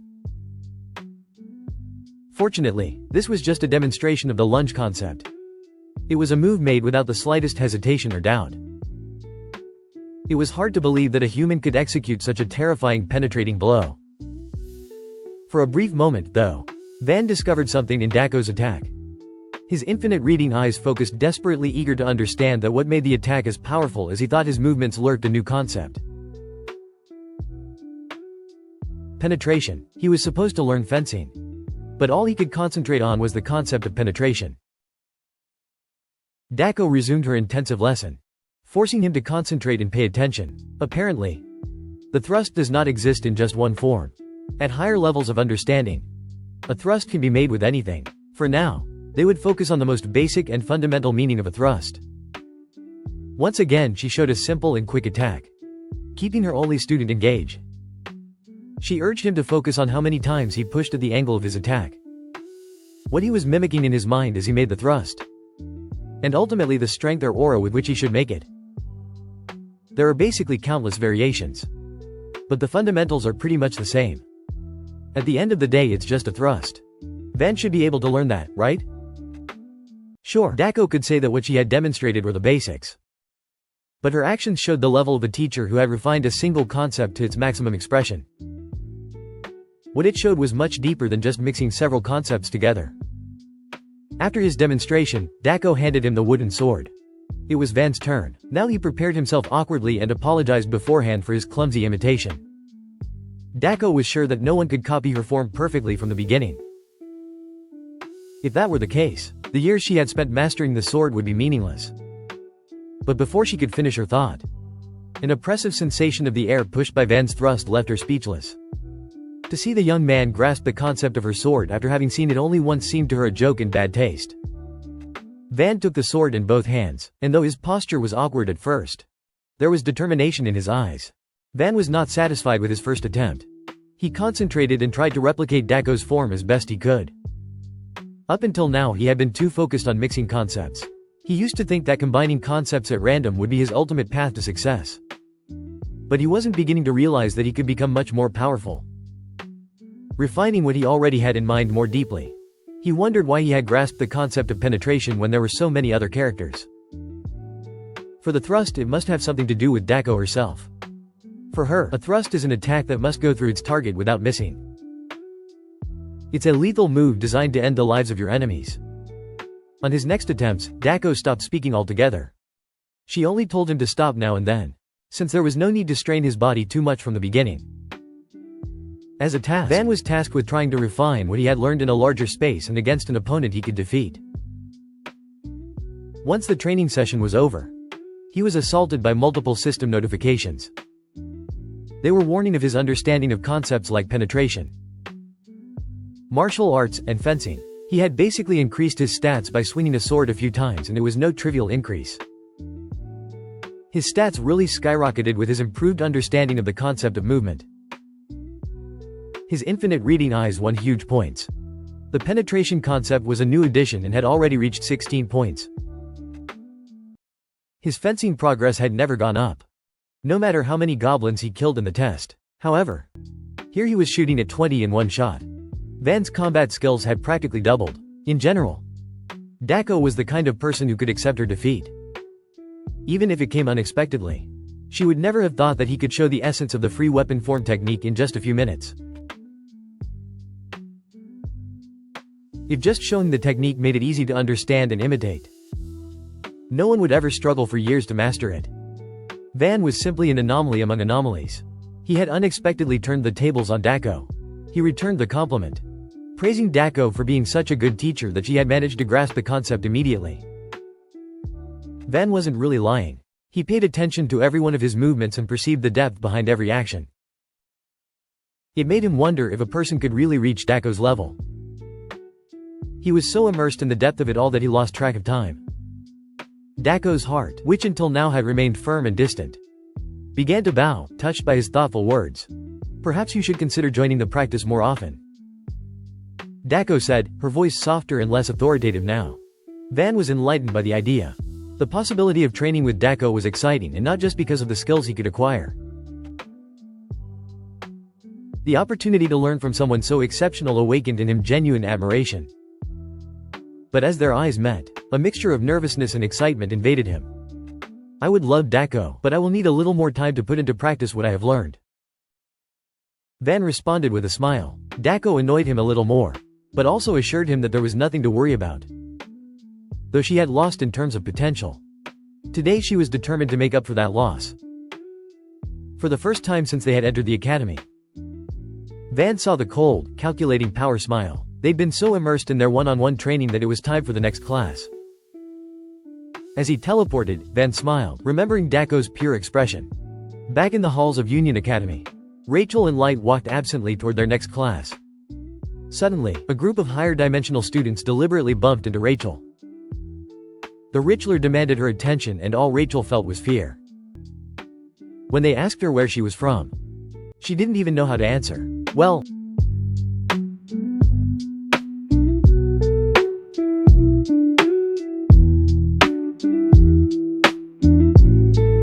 Fortunately, this was just a demonstration of the lunge concept. It was a move made without the slightest hesitation or doubt. It was hard to believe that a human could execute such a terrifying, penetrating blow. For a brief moment, though, Van discovered something in Dako's attack. His infinite reading eyes focused, desperately eager to understand that what made the attack as powerful as he thought his movements lurked a new concept. Penetration. He was supposed to learn fencing. But all he could concentrate on was the concept of penetration. Dako resumed her intensive lesson, forcing him to concentrate and pay attention. Apparently, the thrust does not exist in just one form. At higher levels of understanding, a thrust can be made with anything. For now, they would focus on the most basic and fundamental meaning of a thrust. Once again, she showed a simple and quick attack, keeping her only student engaged. She urged him to focus on how many times he pushed at the angle of his attack, what he was mimicking in his mind as he made the thrust, and ultimately the strength or aura with which he should make it. There are basically countless variations, but the fundamentals are pretty much the same. At the end of the day, it's just a thrust. Van should be able to learn that, right? Sure, Dako could say that what she had demonstrated were the basics. But her actions showed the level of a teacher who had refined a single concept to its maximum expression. What it showed was much deeper than just mixing several concepts together. After his demonstration, Dako handed him the wooden sword. It was Van's turn. Now he prepared himself awkwardly and apologized beforehand for his clumsy imitation. Dako was sure that no one could copy her form perfectly from the beginning. If that were the case, the years she had spent mastering the sword would be meaningless. But before she could finish her thought, an oppressive sensation of the air pushed by Van's thrust left her speechless. To see the young man grasp the concept of her sword after having seen it only once seemed to her a joke in bad taste. Van took the sword in both hands, and though his posture was awkward at first, there was determination in his eyes. Van was not satisfied with his first attempt. He concentrated and tried to replicate Dako's form as best he could. Up until now, he had been too focused on mixing concepts. He used to think that combining concepts at random would be his ultimate path to success. But he wasn't beginning to realize that he could become much more powerful, refining what he already had in mind more deeply. He wondered why he had grasped the concept of penetration when there were so many other characters. For the thrust, it must have something to do with Dako herself. For her, a thrust is an attack that must go through its target without missing. It's a lethal move designed to end the lives of your enemies. On his next attempts, Dako stopped speaking altogether. She only told him to stop now and then, since there was no need to strain his body too much from the beginning. As a task, Van was tasked with trying to refine what he had learned in a larger space and against an opponent he could defeat. Once the training session was over, he was assaulted by multiple system notifications. They were warning of his understanding of concepts like penetration, martial arts, and fencing. He had basically increased his stats by swinging a sword a few times, and it was no trivial increase. His stats really skyrocketed with his improved understanding of the concept of movement. His infinite reading eyes won huge points. The penetration concept was a new addition and had already reached 16 points. His fencing progress had never gone up, no matter how many goblins he killed in the test. However, here he was shooting at 20 in one shot. Van's combat skills had practically doubled. In general, Dako was the kind of person who could accept her defeat, even if it came unexpectedly. She would never have thought that he could show the essence of the free weapon form technique in just a few minutes. If just showing the technique made it easy to understand and imitate, no one would ever struggle for years to master it. Van was simply an anomaly among anomalies. He had unexpectedly turned the tables on Dako. He returned the compliment, praising Dako for being such a good teacher that she had managed to grasp the concept immediately. Van wasn't really lying. He paid attention to every one of his movements and perceived the depth behind every action. It made him wonder if a person could really reach Dako's level. He was so immersed in the depth of it all that he lost track of time. Dako's heart, which until now had remained firm and distant, began to bow, touched by his thoughtful words. "Perhaps you should consider joining the practice more often," Dako said, her voice softer and less authoritative now. Van was enlightened by the idea. The possibility of training with Dako was exciting, and not just because of the skills he could acquire. The opportunity to learn from someone so exceptional awakened in him genuine admiration. But as their eyes met, a mixture of nervousness and excitement invaded him. "I would love Dako, but I will need a little more time to put into practice what I have learned," Van responded with a smile. Dako annoyed him a little more, but also assured him that there was nothing to worry about, though she had lost in terms of potential. Today she was determined to make up for that loss. For the first time since they had entered the academy, Van saw the cold, calculating power smile. They'd been so immersed in their one-on-one training that it was time for the next class. As he teleported, Van smiled, remembering Dako's pure expression. Back in the halls of Union Academy, Rachel and Light walked absently toward their next class. Suddenly, a group of higher-dimensional students deliberately bumped into Rachel. The Richler demanded her attention, and all Rachel felt was fear. When they asked her where she was from, she didn't even know how to answer. "Well,